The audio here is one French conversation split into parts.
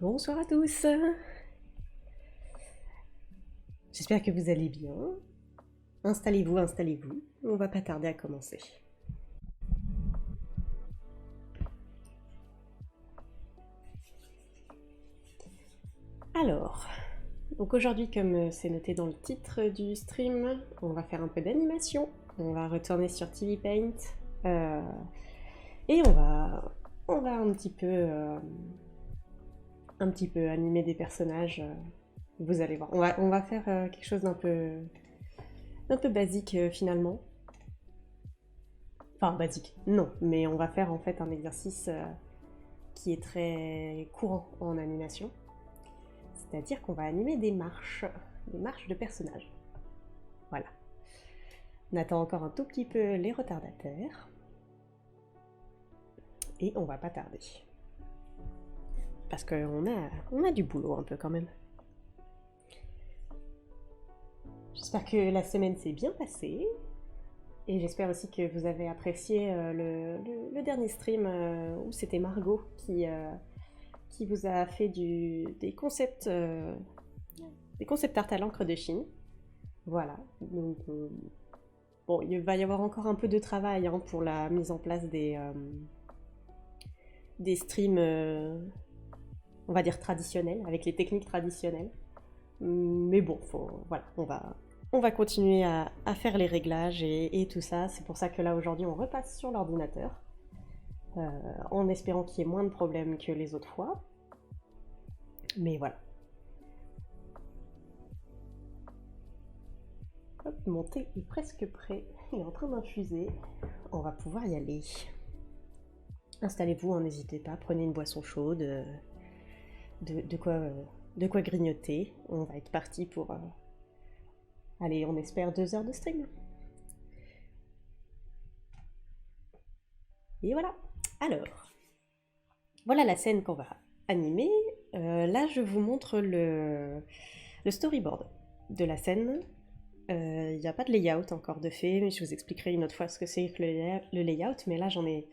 Bonsoir à tous. J'espère que vous allez bien. Installez-vous, installez-vous. On va pas tarder à commencer. Alors, donc aujourd'hui, comme c'est noté dans le titre du stream, on va faire un peu d'animation. On va retourner sur TV Paint et on va un petit peu animer des personnages. Vous allez voir. On va faire quelque chose d'un peu basique finalement. Enfin, basique, non, mais on va faire en fait un exercice qui est très courant en animation. C'est-à-dire qu'on va animer des marches de personnages. Voilà. On attend encore un tout petit peu les retardataires. Et on va pas tarder. Parce qu'on a du boulot un peu quand même. J'espère que la semaine s'est bien passée. Et j'espère aussi que vous avez apprécié le dernier stream où c'était Margot qui vous a fait des concepts art à l'encre de Chine. Voilà. Donc, bon, il va y avoir encore un peu de travail pour la mise en place des streams, on va dire traditionnels, avec les techniques traditionnelles. Mais bon, voilà, on va continuer à faire les réglages et tout ça. C'est pour ça que là, aujourd'hui, on repasse sur l'ordinateur. En espérant qu'il y ait moins de problèmes que les autres fois. Mais voilà. Hop, mon thé est presque prêt. Il est en train d'infuser. On va pouvoir y aller. Installez-vous, n'hésitez pas. Prenez une boisson chaude. De quoi grignoter. On va être parti pour... allez, on espère 2 heures de stream. Et voilà. Alors, voilà la scène qu'on va animer. Là, je vous montre le storyboard de la scène. Il n'y a pas de layout encore de fait, mais je vous expliquerai une autre fois ce que c'est que le layout, mais là, j'en ai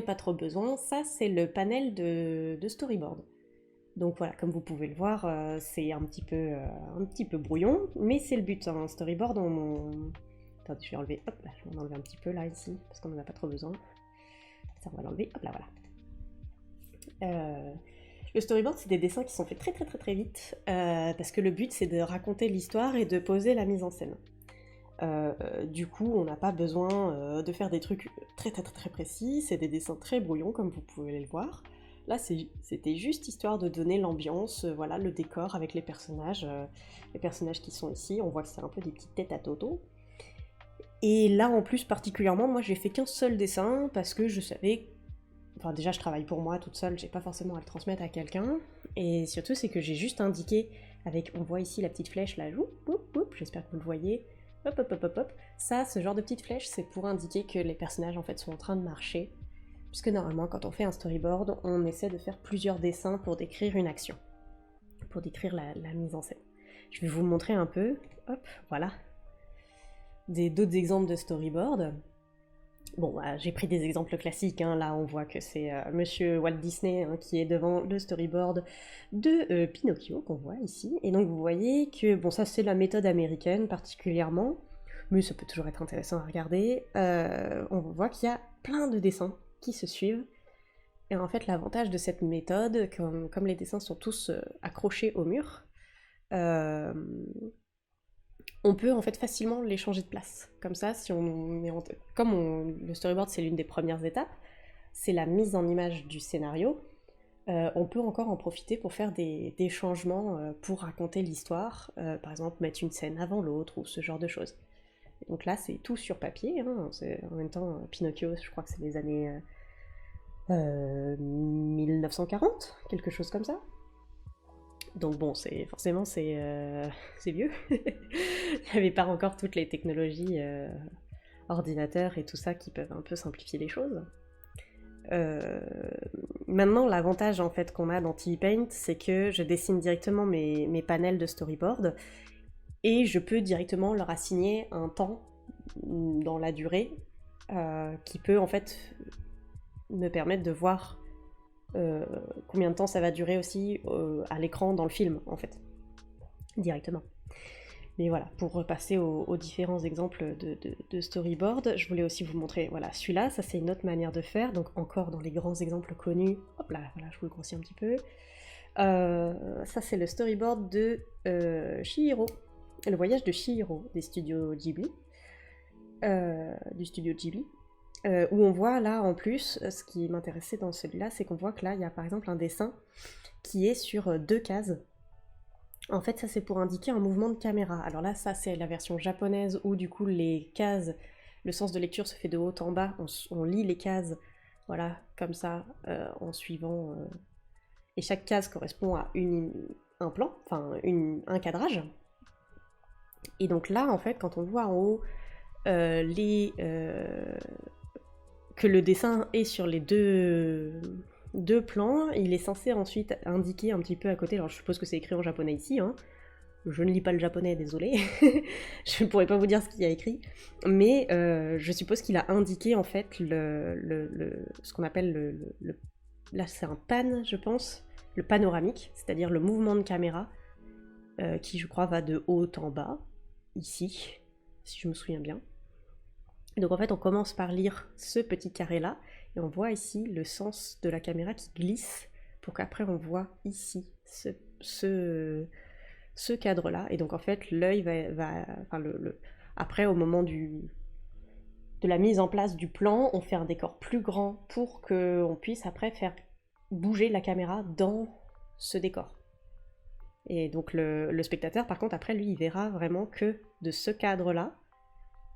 pas trop besoin. Ça, c'est le panel de storyboard. Donc voilà, comme vous pouvez le voir, c'est un petit peu brouillon, mais c'est le but. Un storyboard, attendez, je vais enlever, hop là, je vais en enlever un petit peu là, ici, parce qu'on n'en a pas trop besoin. Ça, on va l'enlever, hop là, voilà. Le storyboard, c'est des dessins qui sont faits très très très très vite, parce que le but, c'est de raconter l'histoire et de poser la mise en scène. Du coup, on n'a pas besoin de faire des trucs très très très très précis, c'est des dessins très brouillons, comme vous pouvez le voir. Là, c'était juste histoire de donner l'ambiance, voilà, le décor avec les personnages qui sont ici. On voit que c'est un peu des petites têtes à Toto. Et là, en plus, particulièrement, moi, j'ai fait qu'un seul dessin parce que je savais... Enfin, déjà, je travaille pour moi toute seule, j'ai pas forcément à le transmettre à quelqu'un. Et surtout, c'est que j'ai juste indiqué avec... On voit ici la petite flèche, là, j'espère que vous le voyez. Hop, hop, hop, hop, hop. Ça, ce genre de petite flèche, c'est pour indiquer que les personnages, en fait, sont en train de marcher. Puisque normalement, quand on fait un storyboard, on essaie de faire plusieurs dessins pour décrire une action, pour décrire la mise en scène. Je vais vous montrer un peu, hop, voilà, d'autres exemples de storyboard. Bon, j'ai pris des exemples classiques, hein. Là on voit que c'est Monsieur Walt Disney qui est devant le storyboard de Pinocchio, qu'on voit ici. Et donc vous voyez que, bon, ça c'est la méthode américaine particulièrement, mais ça peut toujours être intéressant à regarder. On voit qu'il y a plein de dessins qui se suivent. Et en fait, l'avantage de cette méthode, comme les dessins sont tous accrochés au mur, on peut en fait facilement les changer de place. Comme ça, si on est le storyboard c'est l'une des premières étapes, c'est la mise en image du scénario, on peut encore en profiter pour faire des changements pour raconter l'histoire, par exemple mettre une scène avant l'autre ou ce genre de choses. Et donc là, c'est tout sur papier, hein. En même temps, Pinocchio, je crois que c'est les années 1940, quelque chose comme ça. Donc bon, forcément c'est vieux. Il n'y avait pas encore toutes les technologies ordinateurs et tout ça qui peuvent un peu simplifier les choses. Maintenant, l'avantage en fait qu'on a dans TV Paint, c'est que je dessine directement mes panels de storyboard et je peux directement leur assigner un temps dans la durée qui peut en fait me permettre de voir combien de temps ça va durer aussi à l'écran dans le film, en fait, directement. Mais voilà, pour repasser aux différents exemples de storyboard, je voulais aussi vous montrer, voilà, celui-là, ça c'est une autre manière de faire, donc encore dans les grands exemples connus, hop là, voilà, je vous le grossis un petit peu. Ça c'est le storyboard de Chihiro, le voyage de Chihiro, des studios Ghibli, du studio Ghibli, où on voit là en plus, ce qui m'intéressait dans celui-là, c'est qu'on voit que là, il y a par exemple un dessin qui est sur 2 cases. En fait, ça c'est pour indiquer un mouvement de caméra. Alors là, ça c'est la version japonaise où du coup les cases, le sens de lecture se fait de haut en bas, on lit les cases, voilà, comme ça, en suivant... et chaque case correspond à un plan, enfin un cadrage. Et donc là, en fait, quand on voit en haut que le dessin est sur les deux plans, il est censé ensuite indiquer un petit peu à côté, alors je suppose que c'est écrit en japonais ici, hein. Je ne lis pas le japonais, désolé, je ne pourrais pas vous dire ce qu'il y a écrit, mais je suppose qu'il a indiqué en fait ce qu'on appelle là c'est un pan, je pense, le panoramique, c'est-à-dire le mouvement de caméra, qui je crois va de haut en bas, ici, si je me souviens bien. Et donc en fait on commence par lire ce petit carré-là, et on voit ici le sens de la caméra qui glisse, pour qu'après on voit ici ce cadre-là, et donc en fait l'œil enfin, après au moment de la mise en place du plan, on fait un décor plus grand pour qu'on puisse après faire bouger la caméra dans ce décor. Et donc le spectateur par contre après lui il verra vraiment que de ce cadre-là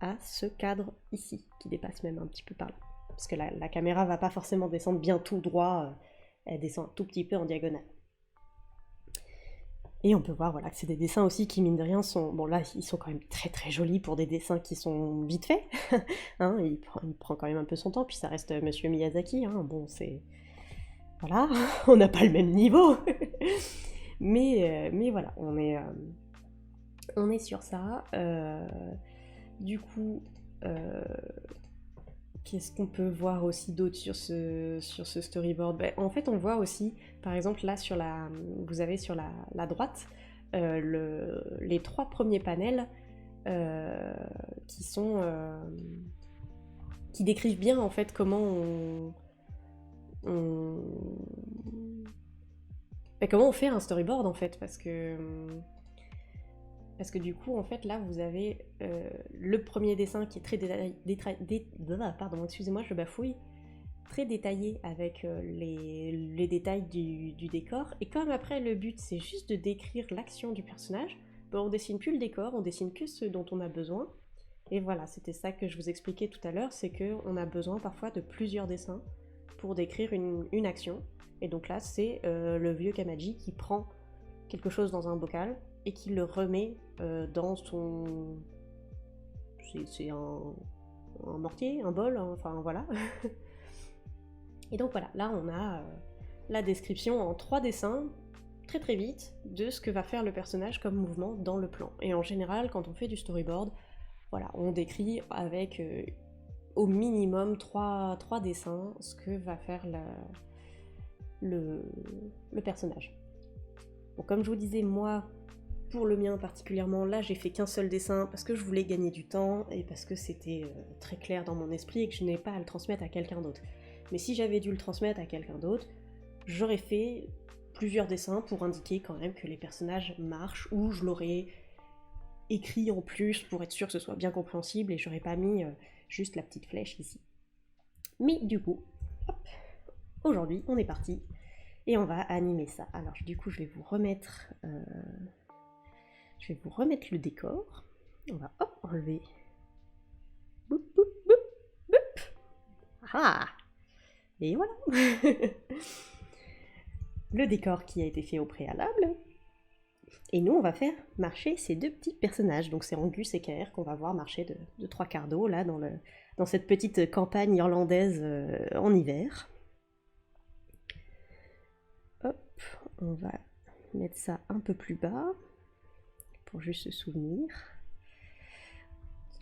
à ce cadre ici, qui dépasse même un petit peu par là. Parce que la caméra va pas forcément descendre bien tout droit, elle descend un tout petit peu en diagonale. Et on peut voir voilà, que c'est des dessins aussi qui, mine de rien, sont... Bon là, ils sont quand même très très jolis pour des dessins qui sont vite faits. Hein, il prend quand même un peu son temps, puis ça reste Monsieur Miyazaki. Hein, bon, c'est... Voilà, on n'a pas le même niveau. mais voilà, on est sur ça. Du coup, qu'est-ce qu'on peut voir aussi d'autre sur ce storyboard? En fait, on voit aussi, par exemple, là, vous avez sur la droite, les 3 premiers panels qui décrivent bien, en fait, comment comment on fait un storyboard, en fait, parce que du coup, en fait, là, vous avez le premier dessin qui est très détaillé... Pardon, excusez-moi, je bafouille. Très détaillé avec les détails du décor. Et comme après, le but, c'est juste de décrire l'action du personnage, on dessine plus le décor, on dessine que ce dont on a besoin. Et voilà, c'était ça que je vous expliquais tout à l'heure, c'est qu'on a besoin parfois de plusieurs dessins pour décrire une action. Et donc là, c'est le vieux Kamaji qui prend quelque chose dans un bocal et qui le remet dans son... C'est un mortier, un bol, enfin voilà. Et donc voilà, là on a la description en 3 dessins, très très vite, de ce que va faire le personnage comme mouvement dans le plan. Et en général, quand on fait du storyboard, voilà, on décrit avec au minimum 3 dessins ce que va faire le personnage. Bon, comme je vous disais, moi, pour le mien particulièrement, là j'ai fait qu'un seul dessin parce que je voulais gagner du temps et parce que c'était très clair dans mon esprit et que je n'ai pas à le transmettre à quelqu'un d'autre. Mais si j'avais dû le transmettre à quelqu'un d'autre, j'aurais fait plusieurs dessins pour indiquer quand même que les personnages marchent, ou je l'aurais écrit en plus pour être sûr que ce soit bien compréhensible et j'aurais pas mis juste la petite flèche ici. Mais du coup, hop, aujourd'hui on est parti et on va animer ça. Alors du coup je vais vous remettre le décor. On va hop enlever. Boop, boop, boop, boop. Ah. Et voilà. Le décor qui a été fait au préalable. Et nous, on va faire marcher ces 2 petits personnages. Donc c'est Angus et Kaer qu'on va voir marcher de 3 quarts d'eau là dans cette petite campagne irlandaise en hiver. Hop, on va mettre ça un peu plus bas pour juste se souvenir.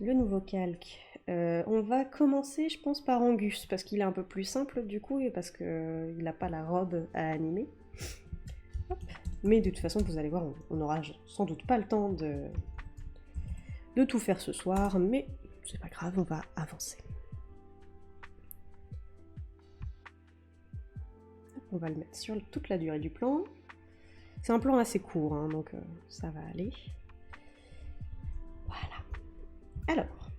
Le nouveau calque, On va commencer, je pense, par Angus, parce qu'il est un peu plus simple du coup, et parce qu'il n'a pas la robe à animer. Hop. Mais de toute façon, vous allez voir, on n'aura sans doute pas le temps de tout faire ce soir, mais c'est pas grave, on va avancer. Hop, on va le mettre sur toute la durée du plan. C'est un plan assez court, hein, donc ça va aller. Voilà. Alors,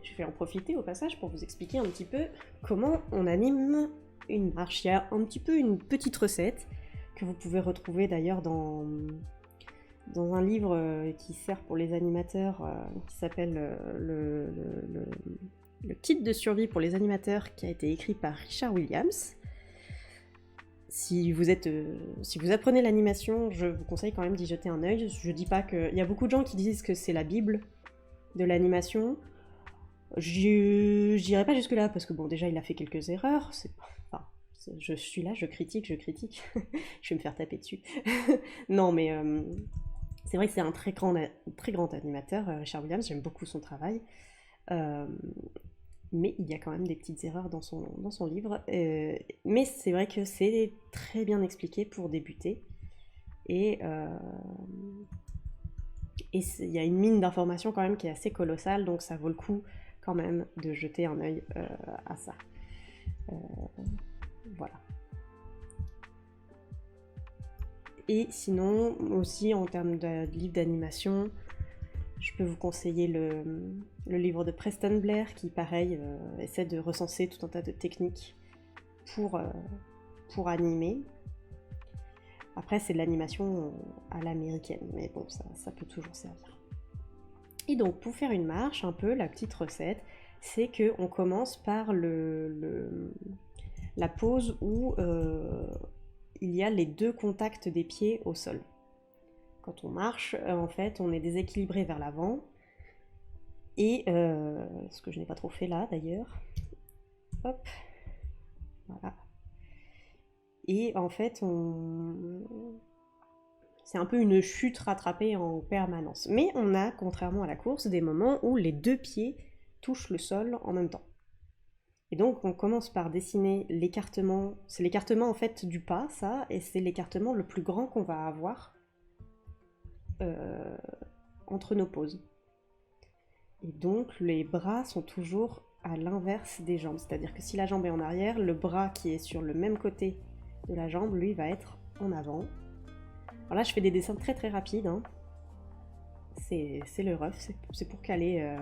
je vais en profiter au passage pour vous expliquer un petit peu comment on anime une marche. Il y a un petit peu une petite recette que vous pouvez retrouver d'ailleurs dans un livre qui sert pour les animateurs, qui s'appelle le kit de survie pour les animateurs, qui a été écrit par Richard Williams. Si vous apprenez l'animation, je vous conseille quand même d'y jeter un œil. Je dis pas que... Il y a beaucoup de gens qui disent que c'est la bible de l'animation. J'irai pas jusque là, parce que bon, déjà il a fait quelques erreurs. Enfin, je suis là, je critique. Je vais me faire taper dessus. Non, mais c'est vrai que c'est un très grand animateur, Richard Williams. J'aime beaucoup son travail. Mais il y a quand même des petites erreurs dans son livre. Mais c'est vrai que c'est très bien expliqué pour débuter. Et il y a une mine d'informations quand même qui est assez colossale, donc ça vaut le coup quand même de jeter un œil à ça. Voilà. Et sinon, aussi en termes de livre d'animation, je peux vous conseiller le livre de Preston Blair qui, pareil, essaie de recenser tout un tas de techniques pour animer. Après, c'est de l'animation à l'américaine, mais bon, ça peut toujours servir. Et donc, pour faire une marche, un peu, la petite recette, c'est qu'on commence par la pose où il y a les deux contacts des pieds au sol. Quand on marche, en fait, on est déséquilibré vers l'avant. Et, ce que je n'ai pas trop fait là, d'ailleurs. Hop. Voilà. Et en fait, c'est un peu une chute rattrapée en permanence. Mais on a, contrairement à la course, des moments où les deux pieds touchent le sol en même temps. Et donc on commence par dessiner l'écartement. C'est l'écartement en fait du pas, ça, et c'est l'écartement le plus grand qu'on va avoir entre nos poses. Et donc les bras sont toujours à l'inverse des jambes. C'est-à-dire que si la jambe est en arrière, le bras qui est sur le même côté de la jambe, lui, va être en avant. Alors là, je fais des dessins très très rapides. Hein. C'est le rough, c'est pour caler...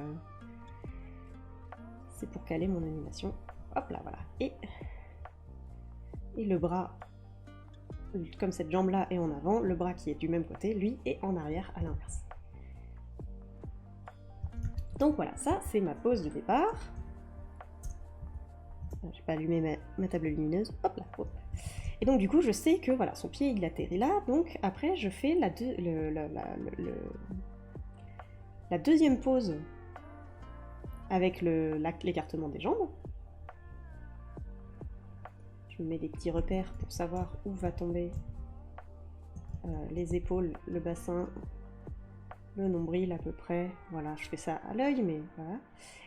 c'est pour caler mon animation. Hop là, voilà. Et le bras, comme cette jambe-là est en avant, le bras qui est du même côté, lui, est en arrière à l'inverse. Donc voilà, ça, c'est ma pose de départ. J'ai pas allumé ma table lumineuse. Hop là, hop. Et donc du coup, je sais que voilà, son pied, il atterrit là. Donc après, je fais la deuxième pose avec l'écartement des jambes. Je me mets des petits repères pour savoir où va tomber les épaules, le bassin, le nombril à peu près. Voilà, je fais ça à l'œil, mais voilà.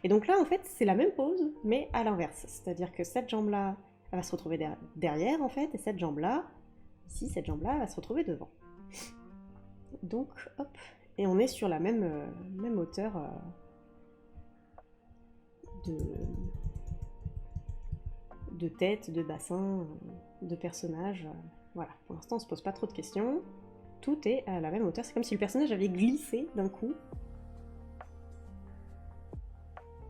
Et donc là, en fait, c'est la même pose, mais à l'inverse. C'est-à-dire que cette jambe-là, elle va se retrouver derrière, en fait, et cette jambe-là, ici, cette jambe-là, elle va se retrouver devant. Donc, hop, et on est sur la même hauteur de tête, de bassin, de personnage. Voilà, pour l'instant on se pose pas trop de questions. Tout est à la même hauteur, c'est comme si le personnage avait glissé d'un coup.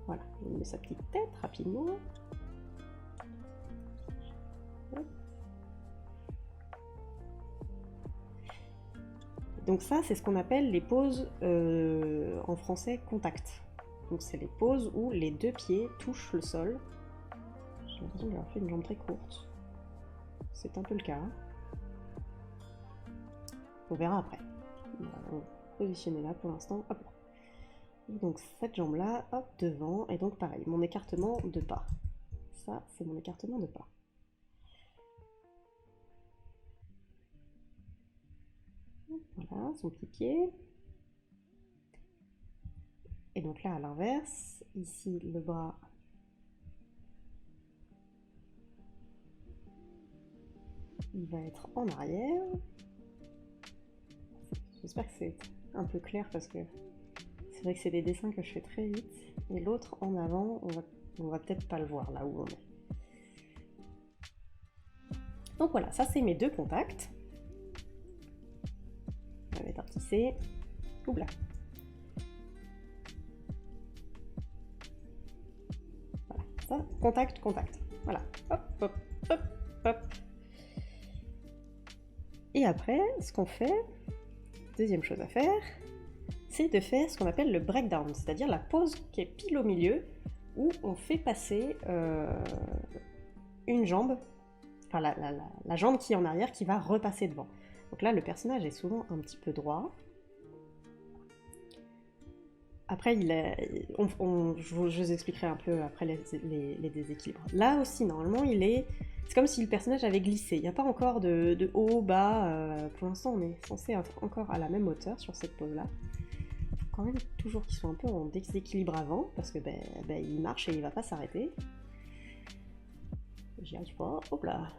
Voilà, il met sa petite tête rapidement. Hop. Donc ça, c'est ce qu'on appelle les poses, en français, contact. Donc c'est les poses où les deux pieds touchent le sol. J'ai l'impression d'avoir fait une jambe très courte. C'est un peu le cas. On verra après. On va positionner là pour l'instant. Hop. Donc cette jambe là, hop, devant. Et donc pareil, mon écartement de pas. Ça, c'est mon écartement de pas. Voilà, son petit pied. Et donc là, à l'inverse, ici, le bras... il va être en arrière. J'espère que c'est un peu clair parce que c'est vrai que c'est des dessins que je fais très vite. Et l'autre en avant, on va peut-être pas le voir là où on est. Donc voilà, ça c'est mes deux contacts. On va mettre un petit C. Oula. Voilà, ça, contact, contact. Voilà, hop, hop, hop, hop. Et après, ce qu'on fait, deuxième chose à faire, c'est de faire ce qu'on appelle le breakdown, c'est-à-dire la pause qui est pile au milieu, où on fait passer une jambe, enfin la jambe qui est en arrière qui va repasser devant. Donc là, le personnage est souvent un petit peu droit. Après, je vous expliquerai un peu après les déséquilibres. Là aussi, normalement, c'est comme si le personnage avait glissé. Il n'y a pas encore de haut, bas. Pour l'instant, on est censé être encore à la même hauteur sur cette pose-là. Il faut quand même toujours qu'il soit un peu en déséquilibre avant, parce que il marche et il ne va pas s'arrêter. J'y arrive pas. Hop là.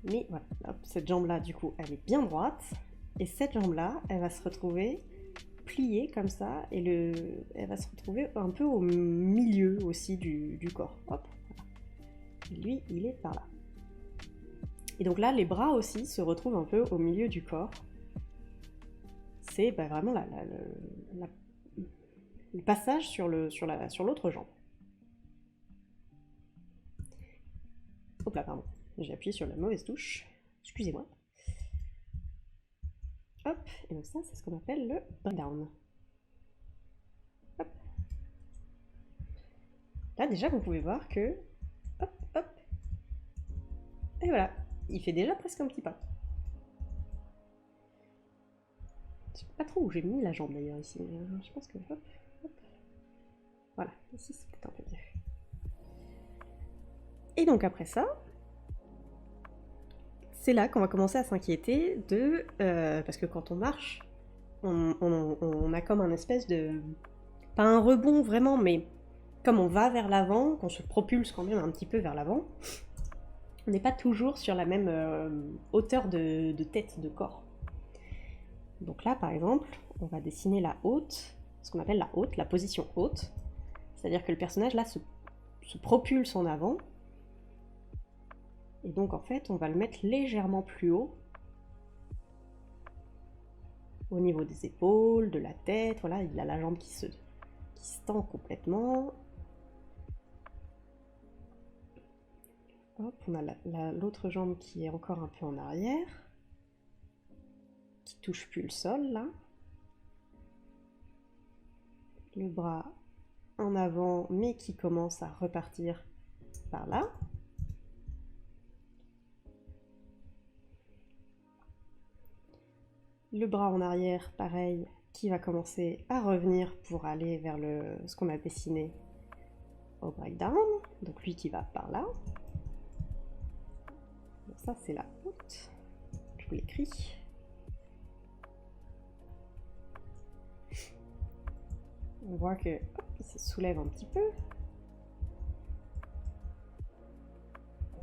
Mais voilà, hop, cette jambe-là, du coup, elle est bien droite. Et cette jambe-là, elle va se retrouver pliée comme ça, et elle va se retrouver un peu au milieu aussi du corps. Hop, voilà. Et lui, il est par là. Et donc là, les bras aussi se retrouvent un peu au milieu du corps. C'est vraiment le passage sur l'autre jambe. Hop là, pardon. J'ai appuyé sur la mauvaise touche. Excusez-moi. Hop, et donc ça, c'est ce qu'on appelle le breakdown. Hop. Là, déjà, vous pouvez voir que... Hop, hop. Et voilà, il fait déjà presque un petit pas. Je sais pas trop où j'ai mis la jambe d'ailleurs ici. Je pense que... Hop, hop. Voilà, ici c'est peut-être un peu mieux. Et donc après ça, c'est là qu'on va commencer à s'inquiéter de... parce que quand on marche, on a comme un espèce de... Pas un rebond vraiment, mais comme on va vers l'avant, qu'on se propulse quand même un petit peu vers l'avant, on n'est pas toujours sur la même hauteur de tête, de corps. Donc là, par exemple, on va dessiner la haute, ce qu'on appelle la haute, la position haute. C'est-à-dire que le personnage, là, se propulse en avant. Et donc, en fait, on va le mettre légèrement plus haut. Au niveau des épaules, de la tête, voilà, il a la jambe qui se tend complètement. Hop, on a l'autre jambe qui est encore un peu en arrière. Qui touche plus le sol, là. Le bras en avant, mais qui commence à repartir par là. Le bras en arrière, pareil, qui va commencer à revenir pour aller vers ce qu'on a dessiné au breakdown. Donc lui qui va par là. Donc ça, c'est la haute. Je vous l'écris. On voit que hop, il se soulève un petit peu.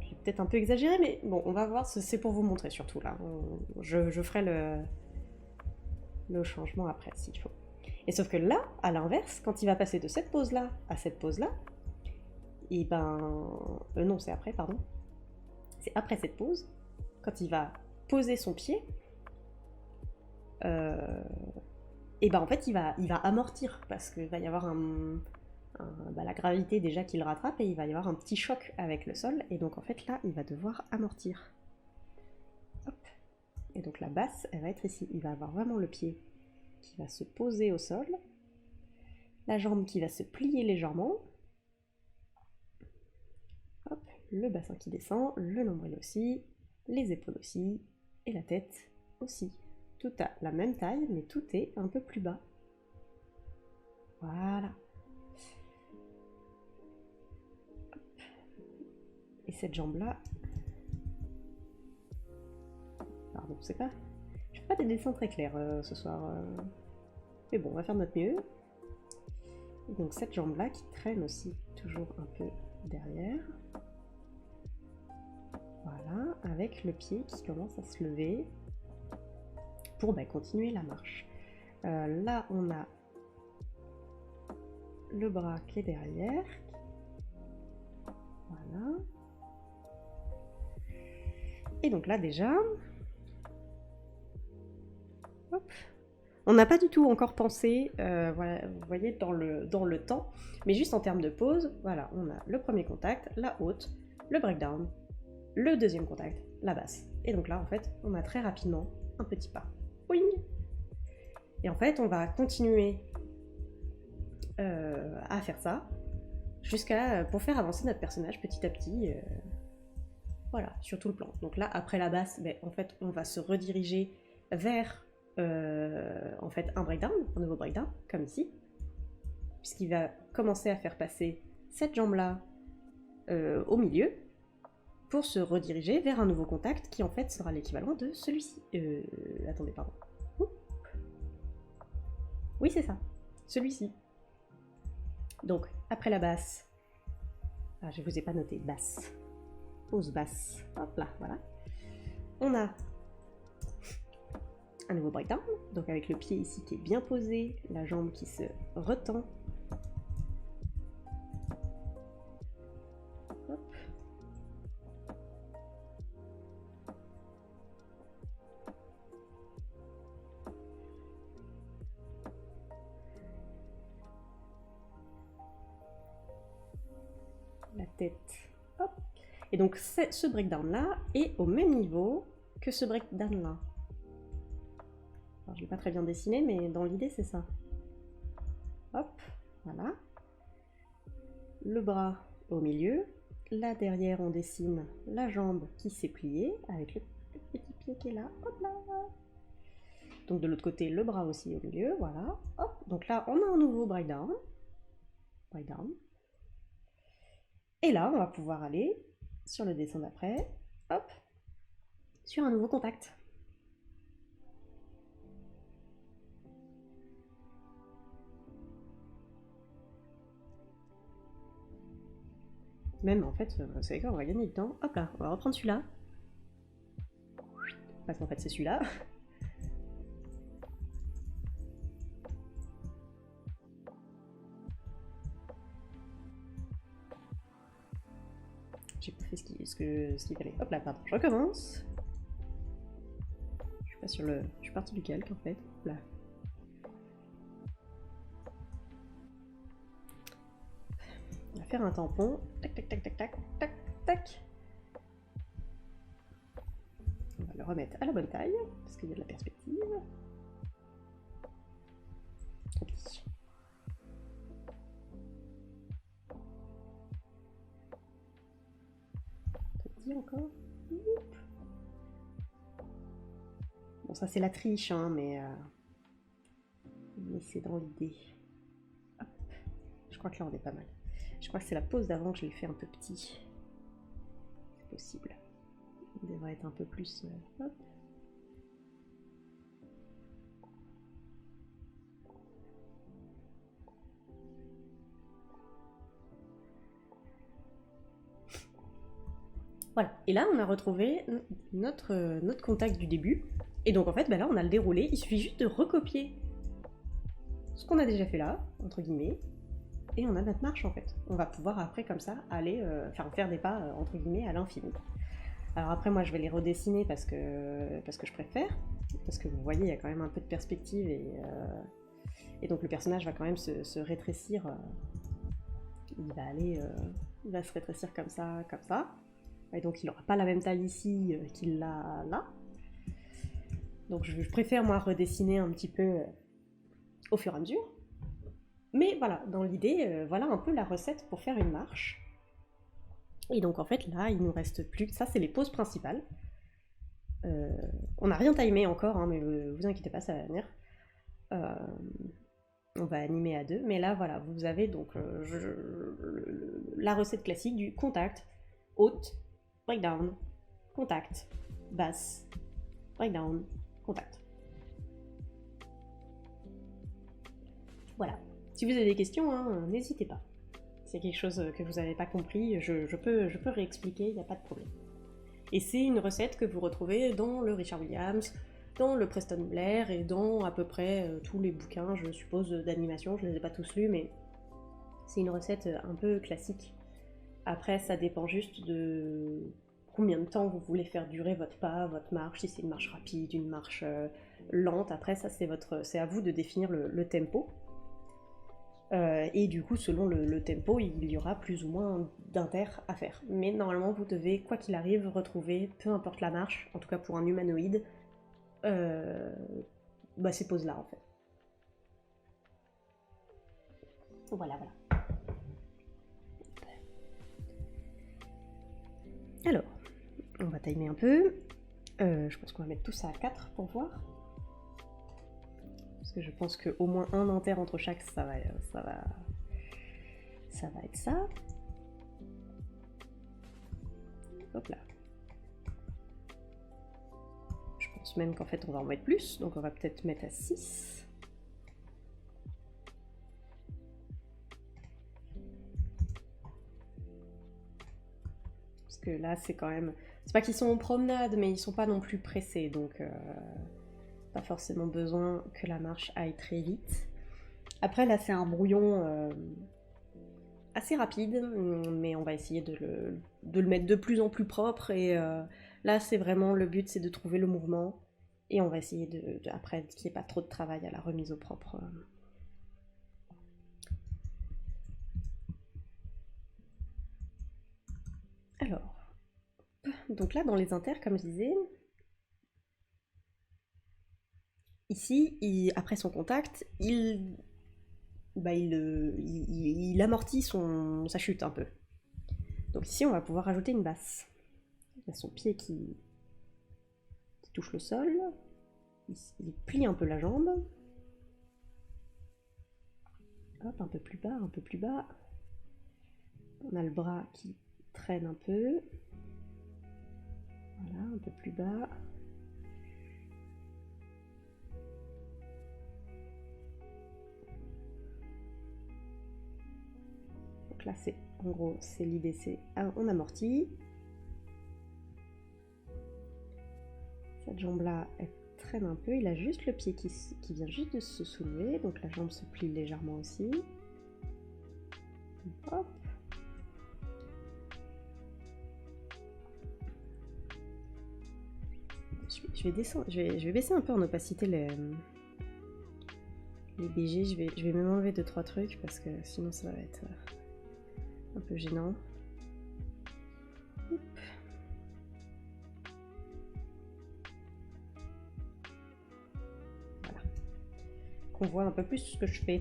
J'ai peut-être un peu exagéré, mais bon, on va voir. C'est pour vous montrer surtout là. Je ferai le changement après s'il faut. Et sauf que là, à l'inverse, quand il va passer de cette pose-là à cette pose-là, et non, c'est après, pardon. C'est après cette pose, quand il va poser son pied, et en fait, il va amortir, parce qu'il va y avoir la gravité déjà qui le rattrape, et il va y avoir un petit choc avec le sol, et donc en fait, là, il va devoir amortir. Hop. Et donc la basse, elle va être ici. Il va avoir vraiment le pied qui va se poser au sol, la jambe qui va se plier légèrement, hop, le bassin qui descend, le nombril aussi, les épaules aussi, et la tête aussi. Tout a la même taille, mais tout est un peu plus bas. Voilà. Hop. Et cette jambe-là... Pardon, c'est pas... Pas des dessins très clairs ce soir. Mais bon, on va faire de notre mieux. Et donc cette jambe-là qui traîne aussi toujours un peu derrière. Voilà, avec le pied qui commence à se lever pour continuer la marche. Là, on a le bras qui est derrière. Voilà. Et donc là déjà, hop, on n'a pas du tout encore pensé, voilà, vous voyez, dans le temps, mais juste en termes de pause, voilà, on a le premier contact, la haute, le breakdown, le deuxième contact, la basse. Et donc là, en fait, on a très rapidement un petit pas. Wing. Et en fait, on va continuer à faire ça pour faire avancer notre personnage petit à petit. Voilà, sur tout le plan. Donc là, après la basse, en fait, on va se rediriger vers en fait, un breakdown, un nouveau breakdown, comme ici, puisqu'il va commencer à faire passer cette jambe-là au milieu, pour se rediriger vers un nouveau contact qui en fait sera l'équivalent de celui-ci. Attendez, pardon. Oui, c'est ça, celui-ci. Donc, après la basse, je ne vous ai pas noté, basse. Pause basse, hop là, voilà. On a un nouveau breakdown, donc avec le pied ici qui est bien posé, la jambe qui se retend. Hop. La tête, hop. Et donc ce breakdown là est au même niveau que ce breakdown là. Alors je l'ai pas très bien dessiné, mais dans l'idée c'est ça. Hop, voilà. Le bras au milieu. Là derrière on dessine la jambe qui s'est pliée avec le petit pied qui est là. Hop là. Donc de l'autre côté le bras aussi au milieu, voilà. Hop. Donc là on a un nouveau breakdown. Breakdown. Et là on va pouvoir aller sur le dessin d'après, hop, sur un nouveau contact. Même en fait, vous savez quoi, on va gagner du temps. Hop là, on va reprendre celui-là. Parce qu'en fait c'est celui-là. J'ai pas fait ce qu'il fallait. Hop là, pardon, je recommence. Je suis pas sur le... Je suis partie du calque en fait. Hop là. On va faire un tampon. Tac, tac, tac, tac, tac, tac, tac. On va le remettre à la bonne taille, parce qu'il y a de la perspective. Trop petit. Trop petit encore. Bon, ça c'est la triche, hein, mais c'est dans l'idée. Hop. Je crois que là on est pas mal. Je crois que c'est la pose d'avant que je l'ai fait un peu petit. C'est possible. Il devrait être un peu plus... hop. Voilà. Et là, on a retrouvé notre contact du début. Et donc, en fait, là, on a le déroulé. Il suffit juste de recopier ce qu'on a déjà fait là, entre guillemets. Et on a notre marche, en fait. On va pouvoir, après, comme ça, aller faire des pas, entre guillemets, à l'infini. Alors après, moi, je vais les redessiner parce que je préfère. Parce que vous voyez, il y a quand même un peu de perspective. Et donc, le personnage va quand même se rétrécir. Il va se rétrécir comme ça, comme ça. Et donc il n'aura pas la même taille ici qu'il l'a là. Donc je préfère moi redessiner un petit peu au fur et à mesure. Mais voilà, dans l'idée, voilà un peu la recette pour faire une marche. Et donc en fait là, il nous reste plus que ça, c'est les poses principales. On n'a rien timé encore, hein, mais vous inquiétez pas, ça va venir. On va animer à deux. Mais là voilà, vous avez donc la recette classique du contact, haute, breakdown, contact, basse, breakdown, contact. Voilà. Si vous avez des questions, hein, n'hésitez pas. C'est quelque chose que vous n'avez pas compris, je peux réexpliquer, il n'y a pas de problème. Et c'est une recette que vous retrouvez dans le Richard Williams, dans le Preston Blair et dans à peu près tous les bouquins, je suppose, d'animation. Je ne les ai pas tous lus, mais c'est une recette un peu classique. Après, ça dépend juste de combien de temps vous voulez faire durer votre pas, votre marche, si c'est une marche rapide, une marche lente. Après, ça, c'est à vous de définir le tempo. Et du coup, selon le tempo, il y aura plus ou moins d'inter à faire. Mais normalement, vous devez, quoi qu'il arrive, retrouver, peu importe la marche, en tout cas pour un humanoïde, ces poses-là en fait. Voilà, voilà. Alors, on va timer un peu. Je pense qu'on va mettre tout ça à 4 pour voir. Parce que je pense qu'au moins un inter entre chaque, ça va être ça. Hop là. Je pense même qu'en fait on va en mettre plus, donc on va peut-être mettre à 6. Parce que là c'est quand même... C'est pas qu'ils sont en promenade, mais ils sont pas non plus pressés, donc pas forcément besoin que la marche aille très vite. Après là c'est un brouillon assez rapide, mais on va essayer de le mettre de plus en plus propre, et là c'est vraiment le but, c'est de trouver le mouvement, et on va essayer après qu'il n'y ait pas trop de travail à la remise au propre. Alors, donc là dans les inters, comme je disais, ici, après son contact, il amortit sa chute un peu. Donc ici on va pouvoir rajouter une basse. Il y a son pied qui touche le sol, il plie un peu la jambe. Hop, un peu plus bas, un peu plus bas. On a le bras qui traîne un peu. Voilà, un peu plus bas. Donc là, en gros, c'est l'idée, c'est on amortit. Cette jambe-là, elle traîne un peu. Il a juste le pied qui vient juste de se soulever. Donc la jambe se plie légèrement aussi. Hop. Je vais baisser un peu en opacité les BG. Je vais même enlever 2-3 trucs parce que sinon ça va être un peu gênant. Oup. Voilà. Qu'on voit un peu plus ce que je fais.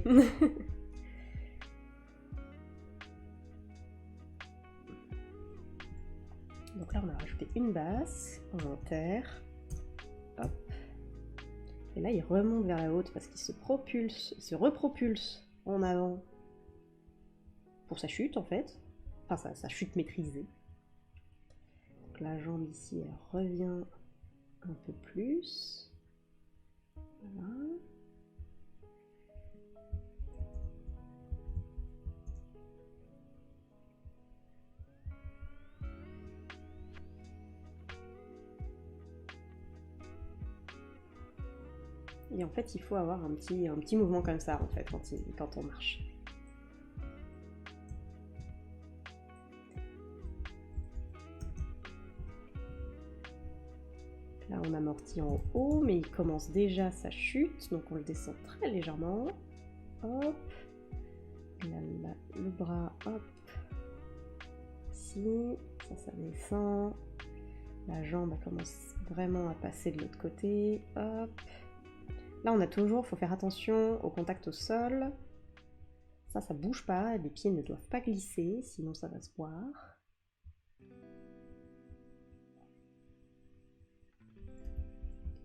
Donc là on a rajouté une basse en terre. Hop. Et là il remonte vers la haute parce qu'il il se repropulse en avant pour sa chute en fait. Enfin sa chute maîtrisée. Donc la jambe ici elle revient un peu plus. Voilà. Et en fait, il faut avoir un petit mouvement comme ça, en fait, quand on marche. Là, on amortit en haut, mais il commence déjà sa chute, donc on le descend très légèrement. Hop. Là, le bras, hop. Ici, ça descend. La jambe elle commence vraiment à passer de l'autre côté. Hop. Là, on a toujours, faut faire attention au contact au sol. Ça bouge pas, les pieds ne doivent pas glisser, sinon ça va se voir.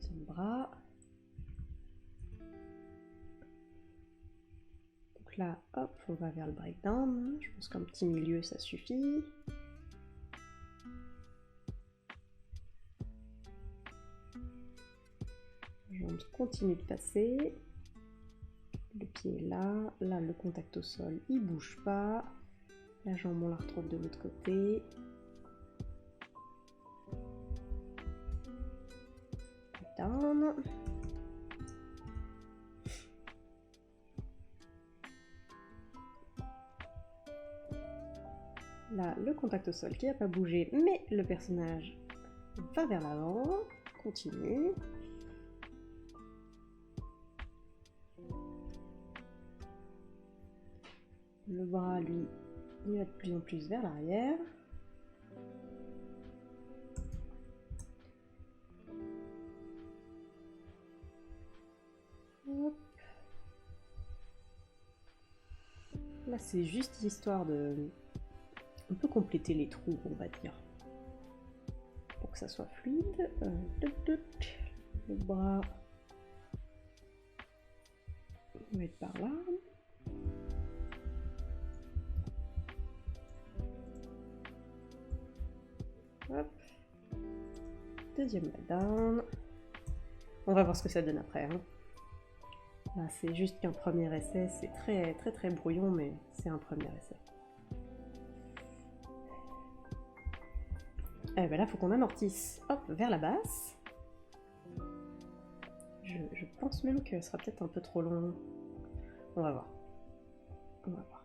Deuxième bras. Donc là, hop, on va vers le breakdown. Je pense qu'un petit milieu, ça suffit. La jambe continue de passer. Le pied est là. Là, le contact au sol, il bouge pas. La jambe, on la retrouve de l'autre côté. Down. Là, le contact au sol qui n'a pas bougé, mais le personnage va vers l'avant. Continue. Le bras, lui, il va de plus en plus vers l'arrière. Là, c'est juste histoire de un peu compléter les trous, on va dire, pour que ça soit fluide. Le bras, il va être par là. Hop. Deuxième lie down. On va voir ce que ça donne après. Hein. Là, c'est juste qu'un premier essai. C'est très très très brouillon, mais c'est un premier essai. Et ben là, il faut qu'on amortisse. Hop, vers la basse. Je pense même que ce sera peut-être un peu trop long. On va voir. On va voir.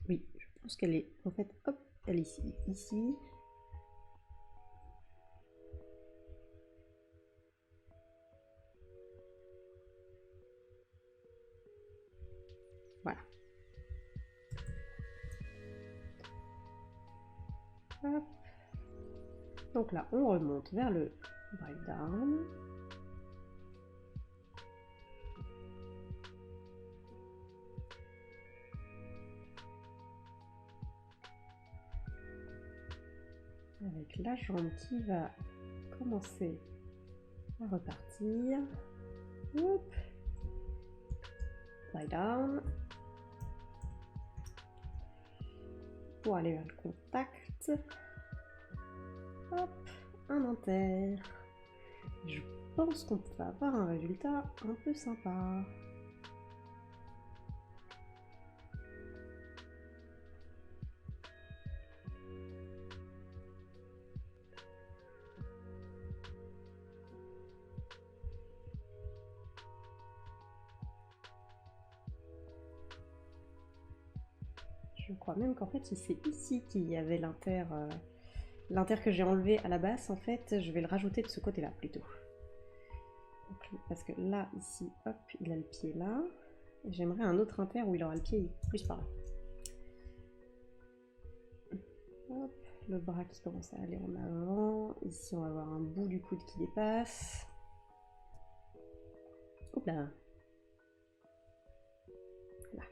Oui, je pense qu'elle est... En fait, hop, elle est ici. Ici. Voilà. Hop. Donc là, on remonte vers le breakdown. Avec la jambe qui va commencer à repartir. Hop. Lie down. Pour aller vers le contact. Hop, un inter. Je pense qu'on peut avoir un résultat un peu sympa. Je crois même qu'en fait, c'est ici qu'il y avait l'inter que j'ai enlevé à la basse. En fait, je vais le rajouter de ce côté-là plutôt. Parce que là, ici, hop, il a le pied là. J'aimerais un autre inter où il aura le pied plus par là. Hop, le bras qui commence à aller en avant. Ici, on va avoir un bout du coude qui dépasse. Hop là. Là.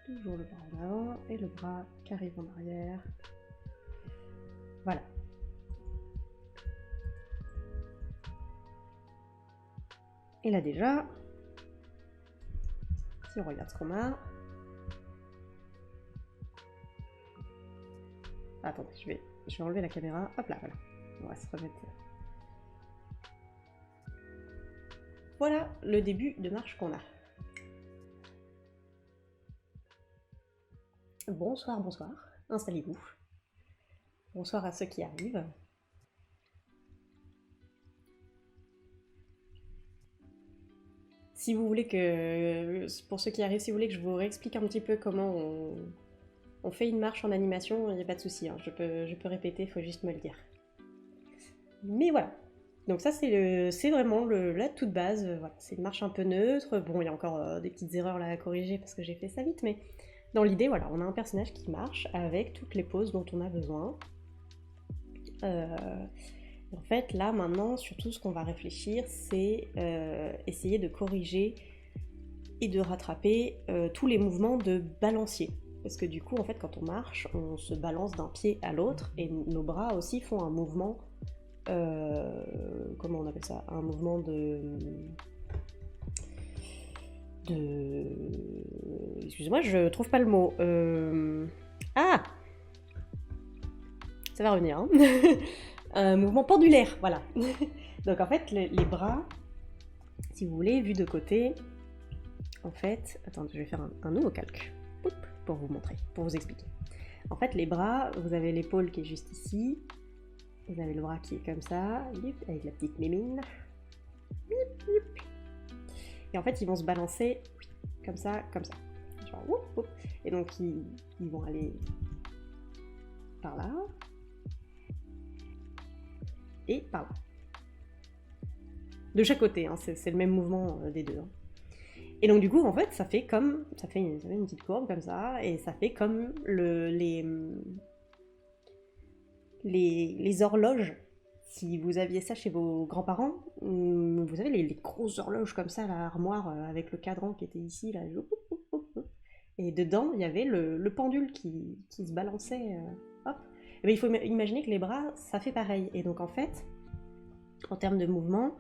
Toujours le bras en avant et le bras qui arrive en arrière. Voilà. Et là déjà, si on regarde ce qu'on a... Attendez, je vais enlever la caméra. Hop là, voilà. On va se remettre... Voilà le début de marche qu'on a. Bonsoir, bonsoir. Installez-vous. Bonsoir à ceux qui arrivent. Si vous voulez que... Pour ceux qui arrivent, si vous voulez que je vous réexplique un petit peu comment on fait une marche en animation, il n'y a pas de souci. Hein. Je peux répéter, il faut juste me le dire. Mais voilà. Donc ça, c'est vraiment la toute base. Voilà, c'est une marche un peu neutre. Bon, il y a encore des petites erreurs là à corriger parce que j'ai fait ça vite, mais dans l'idée, voilà, on a un personnage qui marche avec toutes les poses dont on a besoin. En fait, là, maintenant, surtout, ce qu'on va réfléchir, c'est essayer de corriger et de rattraper tous les mouvements de balancier. Parce que du coup, en fait, quand on marche, on se balance d'un pied à l'autre et nos bras aussi font un mouvement. Comment on appelle ça? Un mouvement Excusez-moi, je trouve pas le mot. Ah! Ça va revenir, hein. Un mouvement pendulaire, voilà. Donc en fait, les bras, si vous voulez, vus de côté, en fait... Attendez, je vais faire un nouveau calque. Poup, pour vous montrer, pour vous expliquer. En fait, les bras, vous avez l'épaule qui est juste ici. Vous avez le bras qui est comme ça, avec la petite mémine. Et en fait, ils vont se balancer comme ça, comme ça. Genre, et donc, ils vont aller par là. Et par là. De chaque côté, hein, c'est le même mouvement des deux. Hein. Et donc du coup, en fait, ça fait une petite courbe comme ça, et ça fait comme les horloges. Si vous aviez ça chez vos grands-parents, vous savez, les grosses horloges comme ça, l'armoire avec le cadran qui était ici, là, et dedans, il y avait le pendule qui se balançait, hop. Et bien, il faut imaginer que les bras, ça fait pareil. Et donc en fait, en termes de mouvement,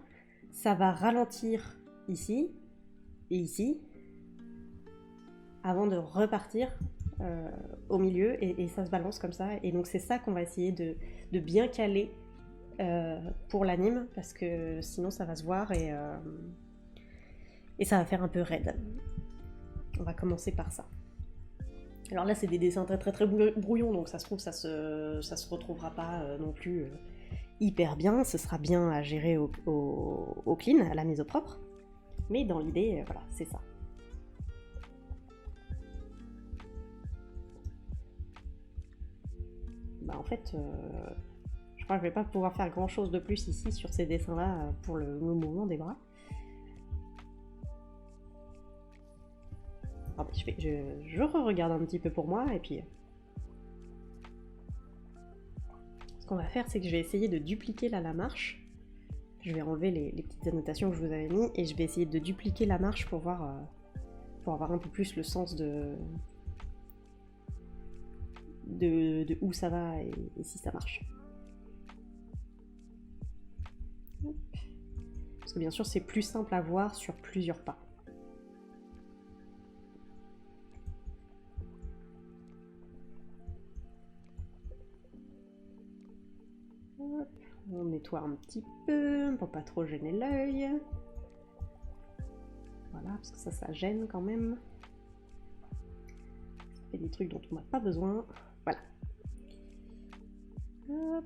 ça va ralentir ici et ici, avant de repartir au milieu, et ça se balance comme ça. Et donc c'est ça qu'on va essayer de bien caler pour l'anime, parce que sinon ça va se voir et ça va faire un peu raide. On va commencer par ça. Alors là, c'est des dessins très très très brouillons, donc ça se trouve, ça se retrouvera pas non plus hyper bien. Ce sera bien à gérer au clean, à la mise au propre. Mais dans l'idée, voilà, c'est ça. Bah en fait, je crois que je vais pas pouvoir faire grand chose de plus ici sur ces dessins-là pour le mouvement des bras. Attendez, je re-regarde un petit peu pour moi, et puis... Ce qu'on va faire, c'est que je vais essayer de dupliquer là la marche. Je vais enlever les petites annotations que je vous avais mis, et je vais essayer de dupliquer la marche pour voir... pour avoir un peu plus le sens de où ça va et si ça marche. Parce que bien sûr, c'est plus simple à voir sur plusieurs pas. Hop, on nettoie un petit peu pour pas trop gêner l'œil. Voilà, parce que ça gêne quand même. Ça fait des trucs dont on n'a pas besoin. Voilà. Hop.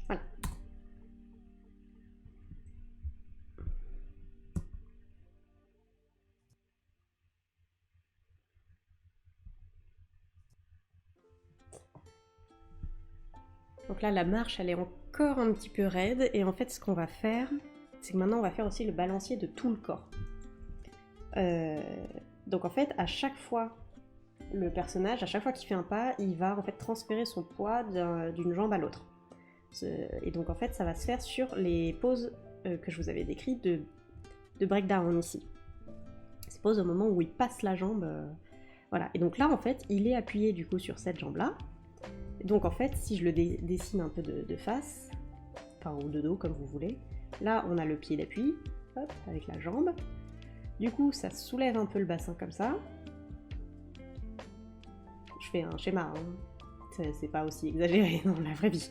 Voilà. Donc là, la marche, elle est encore un petit peu raide, et en fait, ce qu'on va faire, c'est que maintenant, on va faire aussi le balancier de tout le corps. Donc en fait, à chaque fois, le personnage, à chaque fois qu'il fait un pas, il va en fait transférer son poids d'une jambe à l'autre. Et donc en fait, ça va se faire sur les poses que je vous avais décrites de breakdown ici. Ces poses au moment où il passe la jambe. Voilà. Et donc là, en fait, il est appuyé du coup sur cette jambe-là. Donc en fait, si je le dessine un peu de face, enfin ou de dos comme vous voulez, là on a le pied d'appui, hop, avec la jambe. Du coup, ça soulève un peu le bassin comme ça. Je fais un schéma, hein. C'est pas aussi exagéré dans la vraie vie.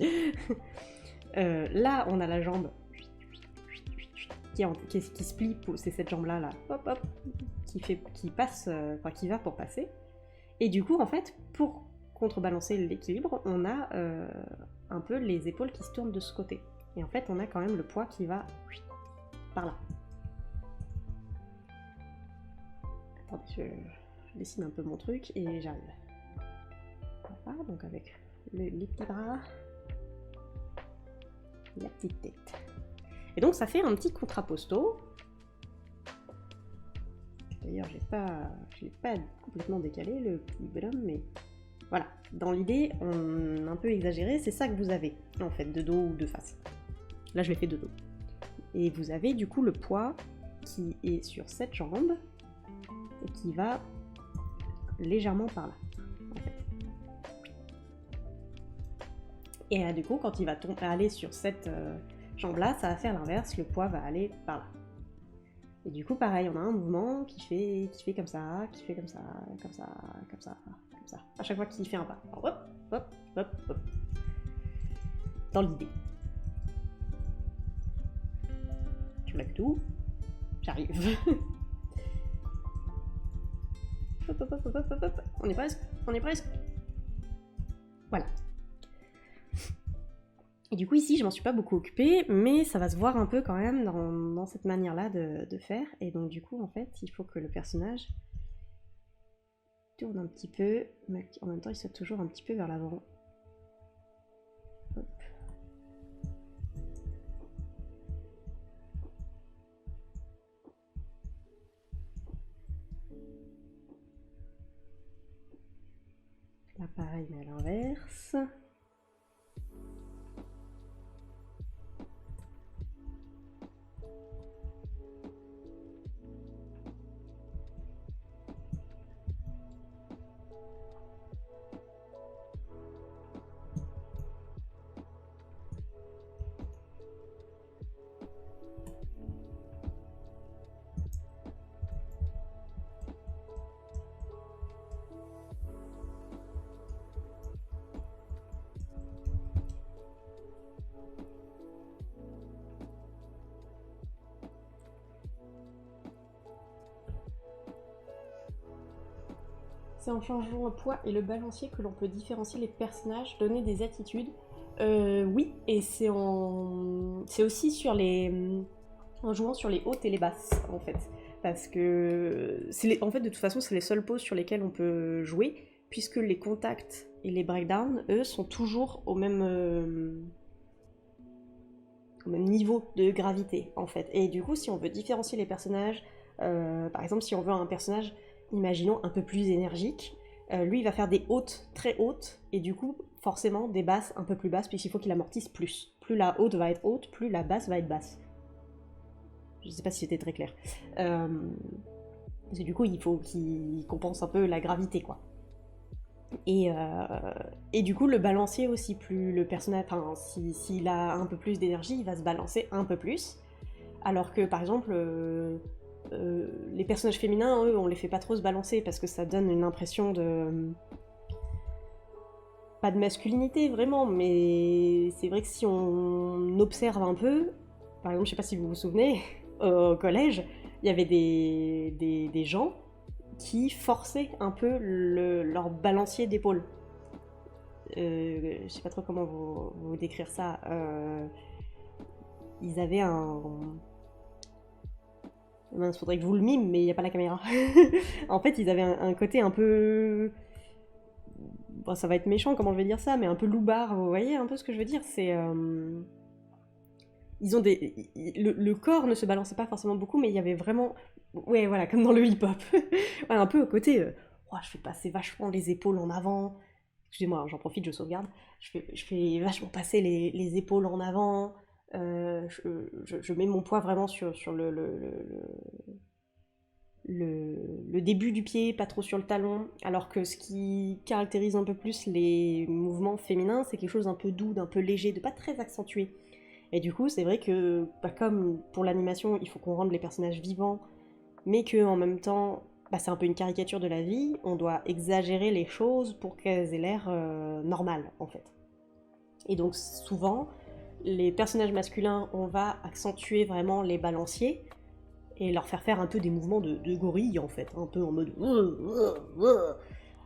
Là, on a la jambe qui se plie, c'est cette jambe-là, là, hop, hop, qui passe, qui va pour passer. Et du coup, en fait, pour contrebalancer l'équilibre, on a un peu les épaules qui se tournent de ce côté. Et en fait, on a quand même le poids qui va par là. Attendez, je dessine un peu mon truc et j'arrive. Voilà, donc avec les petits bras, la petite tête. Et donc ça fait un petit contrapposto. D'ailleurs, je l'ai pas complètement décalé le petit bonhomme, mais voilà. Dans l'idée, on a un peu exagéré, c'est ça que vous avez, en fait, de dos ou de face. Là, je l'ai fait de dos. Et vous avez du coup le poids qui est sur cette jambe et qui va légèrement par là, en fait. Et là, du coup, quand il va aller sur cette jambe-là, ça va faire l'inverse, le poids va aller par là. Et du coup, pareil, on a un mouvement qui fait comme ça, qui fait comme ça, comme ça, comme ça, comme ça. À chaque fois qu'il fait un pas. Hop, hop, hop, hop. Dans l'idée. Je lève tout. J'arrive. Hop, hop, hop, hop, hop, hop. On est presque, on est presque. Voilà. Et du coup ici je m'en suis pas beaucoup occupée, mais ça va se voir un peu quand même dans cette manière-là de faire. Et donc du coup en fait il faut que le personnage tourne un petit peu, mais en même temps il saute toujours un petit peu vers l'avant. Hop. Là pareil mais à l'inverse. C'est en changeant le poids et le balancier que l'on peut différencier les personnages, donner des attitudes. Oui, et c'est aussi sur en jouant sur les hautes et les basses, en fait. Parce que, en fait, de toute façon, c'est les seules poses sur lesquelles on peut jouer, puisque les contacts et les breakdowns, eux, sont toujours au même niveau de gravité, en fait. Et du coup, si on veut différencier les personnages, par exemple, si on veut un personnage, imaginons, un peu plus énergique, lui, il va faire des hautes très hautes, et du coup, forcément, des basses un peu plus basses, puisqu'il faut qu'il amortisse plus. Plus la haute va être haute, plus la basse va être basse. Je sais pas si c'était très clair. Parce que du coup, il faut qu'il compense un peu la gravité, quoi. Et du coup, le balancier aussi, plus le personnage, enfin, s'il a un peu plus d'énergie, il va se balancer un peu plus. Alors que, par exemple, les personnages féminins, eux, on les fait pas trop se balancer parce que ça donne une impression de... pas de masculinité, vraiment, mais c'est vrai que si on observe un peu, par exemple, je sais pas si vous vous souvenez, au collège, il y avait des gens qui forçaient un peu leur balancier d'épaule. Je sais pas trop comment vous décrire ça. Ils avaient un... Il faudrait que je vous le mime, mais il n'y a pas la caméra. En fait, ils avaient un côté un peu... Bon, ça va être méchant comment je vais dire ça, mais un peu loupard, vous voyez un peu ce que je veux dire. C'est... Ils ont des... Le corps ne se balançait pas forcément beaucoup, mais il y avait vraiment... Ouais, voilà, comme dans le hip-hop. Ouais, un peu au côté... Oh, je fais passer vachement les épaules en avant. Excusez-moi, j'en profite, je sauvegarde. Je fais vachement passer les épaules en avant. Je mets mon poids vraiment sur le début du pied, pas trop sur le talon, alors que ce qui caractérise un peu plus les mouvements féminins, c'est quelque chose d'un peu doux, d'un peu léger, de pas très accentué. Et du coup, c'est vrai que, comme pour l'animation, il faut qu'on rende les personnages vivants, mais qu'en même temps, c'est un peu une caricature de la vie, on doit exagérer les choses pour qu'elles aient l'air normales, en fait. Et donc souvent, les personnages masculins, on va accentuer vraiment les balanciers et leur faire un peu des mouvements de gorille en fait, un peu en mode.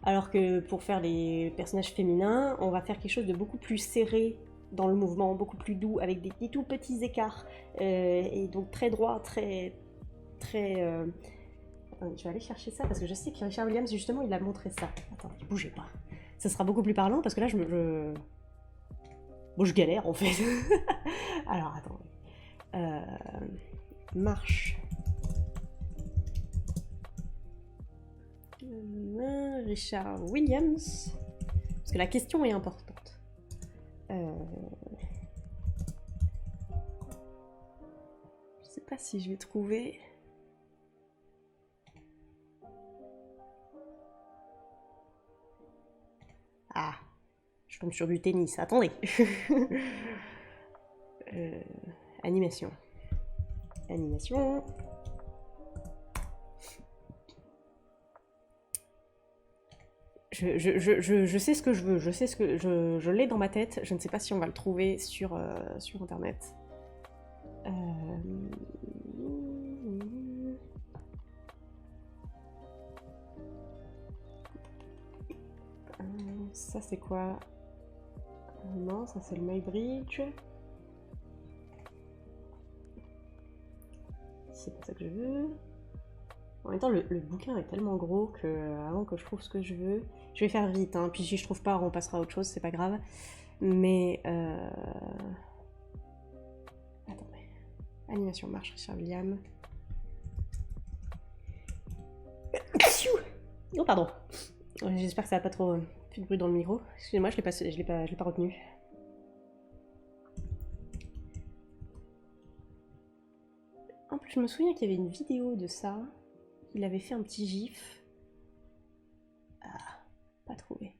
Alors que pour faire les personnages féminins, on va faire quelque chose de beaucoup plus serré dans le mouvement, beaucoup plus doux, avec des tout petits écarts, et donc très droit, très... Attendez, je vais aller chercher ça, parce que je sais que Richard Williams, justement, il a montré ça. Attendez, bougez pas. Ça sera beaucoup plus parlant, parce que là, Bon, je galère, en fait. Alors, attendez. Marche. Richard Williams. Parce que la question est importante. Je sais pas si je vais trouver. Ah, je tombe sur du tennis. Attendez. Animation. Animation. Je sais ce que je veux, je sais ce que je l'ai dans ma tête. Je ne sais pas si on va le trouver sur internet. Ça c'est quoi? Non, ça c'est le Maybridge. C'est pas ça que je veux. En même temps, le bouquin est tellement gros que avant que je trouve ce que je veux, je vais faire vite. Hein. Puis si je trouve pas, on passera à autre chose, c'est pas grave. Mais attendez. Animation marche, Richard Williams. Oh pardon. J'espère que ça va pas trop fait de bruit dans le micro. Excusez-moi, je l'ai pas retenu. En plus, je me souviens qu'il y avait une vidéo de ça. Il avait fait un petit gif. Ah, pas trouvé.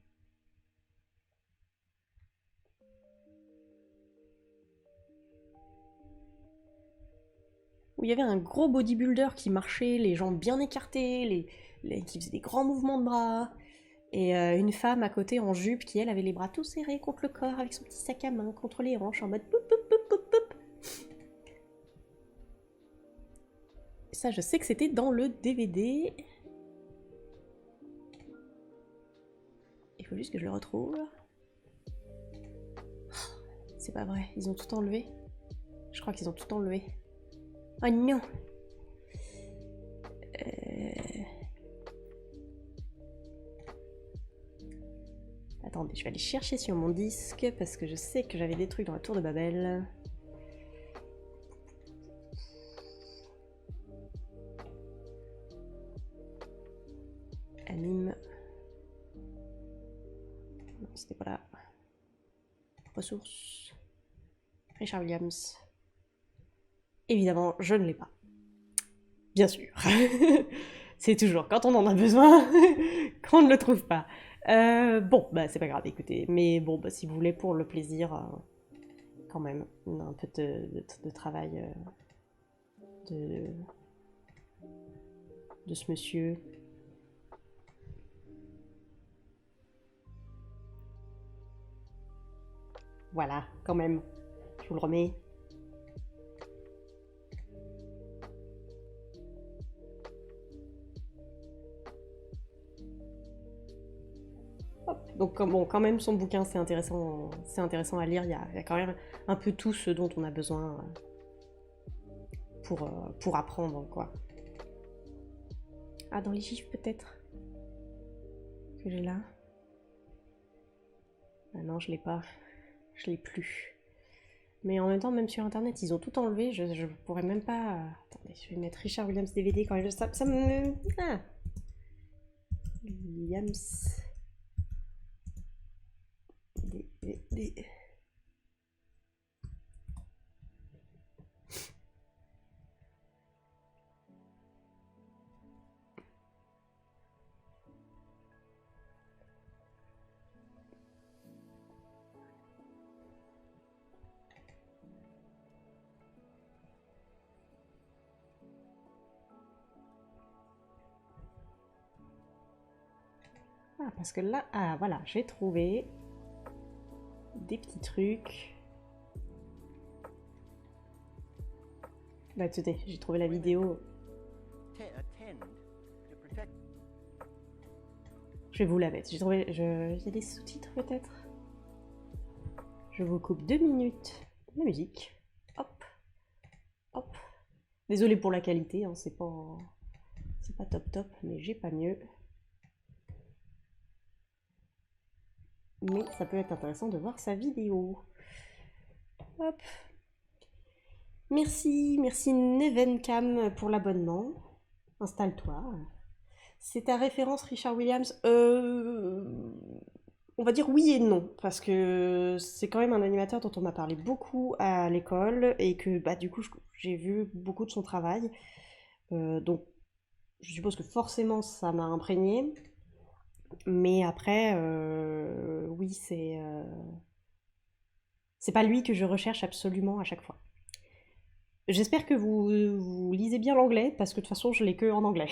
Où il y avait un gros bodybuilder qui marchait, les jambes bien écartées, qui faisait des grands mouvements de bras. Et une femme à côté en jupe qui, elle, avait les bras tout serrés contre le corps avec son petit sac à main contre les hanches en mode poup poup poup poup poup. Ça, je sais que c'était dans le DVD. Il faut juste que je le retrouve. C'est pas vrai, ils ont tout enlevé. Je crois qu'ils ont tout enlevé. Oh non! Attendez, je vais aller chercher sur mon disque parce que je sais que j'avais des trucs dans la tour de Babel. Anime. Non, c'était pas là. Ressources. Richard Williams. Évidemment, je ne l'ai pas. Bien sûr. C'est toujours quand on en a besoin qu'on ne le trouve pas. Bon, bah c'est pas grave, écoutez. Mais bon, bah, si vous voulez pour le plaisir, quand même, un peu de travail de ce monsieur. Voilà, quand même. Je vous le remets. Donc bon, quand même, son bouquin, c'est intéressant à lire. Il y a quand même un peu tout ce dont on a besoin pour apprendre, quoi. Ah, dans les chiffres, peut-être que j'ai là. Ah non, je l'ai pas. Je l'ai plus. Mais en même temps, même sur internet, ils ont tout enlevé. Je pourrais même pas. Attendez, je vais mettre Richard Williams DVD quand même. Ça me. Ah Williams. DVD. Ah, parce que là, ah voilà, j'ai trouvé des petits trucs. Bah tenez, j'ai trouvé la vidéo. Je vais vous la mettre. J'ai trouvé. Il y a des sous-titres peut-être. Je vous coupe 2 minutes de musique. Hop, hop. Désolée pour la qualité, hein, c'est pas top top, mais j'ai pas mieux. Mais ça peut être intéressant de voir sa vidéo. Hop. Merci Nevencam pour l'abonnement. Installe-toi. C'est ta référence Richard Williams On va dire oui et non, parce que c'est quand même un animateur dont on m'a parlé beaucoup à l'école et que bah, du coup j'ai vu beaucoup de son travail. Donc je suppose que forcément ça m'a imprégné. Mais après, oui, c'est pas lui que je recherche absolument à chaque fois. J'espère que vous lisez bien l'anglais, parce que de toute façon, je l'ai que en anglais.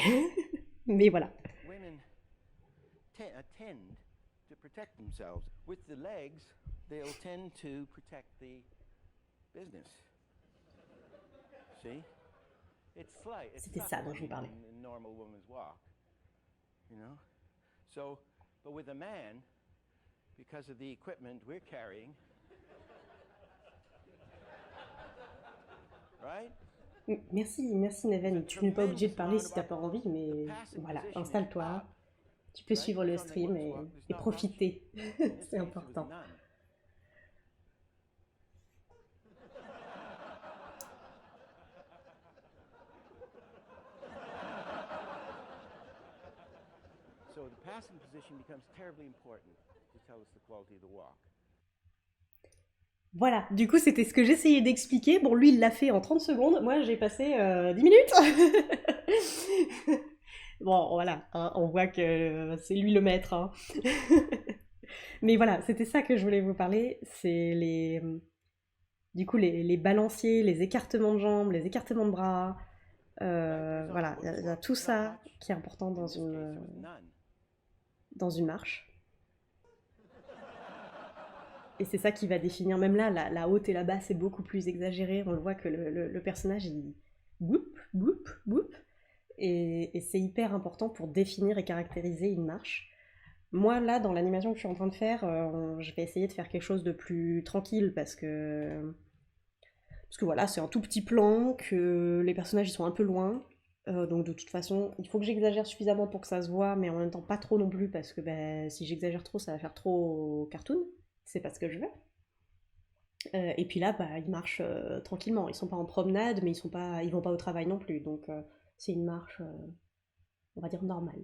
Mais voilà. Women tend to protect themselves. With the legs, they'll tend to protect the business. See? It's slight. It's C'était ça dont je vous subtle parlais. in normal woman's walk. You know? So, but with a man, because of the equipment we're carrying, right? Merci Neven. Tu n'es pas obligé de parler si t'as pas envie, mais voilà, installe-toi. Tu peux suivre le stream et profiter. C'est important. So the passing position becomes terribly important to tell us the quality of the walk. Voilà, du coup c'était ce que j'essayais d'expliquer. Bon, lui il l'a fait en 30 secondes, moi j'ai passé 10 minutes. Bon, voilà, hein, on voit que c'est lui le maître. Hein. Mais voilà, c'était ça que je voulais vous parler. C'est du coup, les balanciers, les écartements de jambes, les écartements de bras. Voilà, il y a tout ça qui est important dans une marche. Et c'est ça qui va définir, même là, la haute et la basse est beaucoup plus exagérée. On le voit que le personnage, il boop, boop, boop. Et c'est hyper important pour définir et caractériser une marche. Moi, là, dans l'animation que je suis en train de faire, je vais essayer de faire quelque chose de plus tranquille parce que voilà, c'est un tout petit plan, que les personnages ils sont un peu loin. Donc de toute façon, il faut que j'exagère suffisamment pour que ça se voit, mais en même temps pas trop non plus parce que bah, si j'exagère trop, ça va faire trop cartoon. C'est pas ce que je veux. Et puis là, bah, ils marchent tranquillement. Ils sont pas en promenade, mais ils vont pas au travail non plus. Donc c'est une marche, on va dire normale.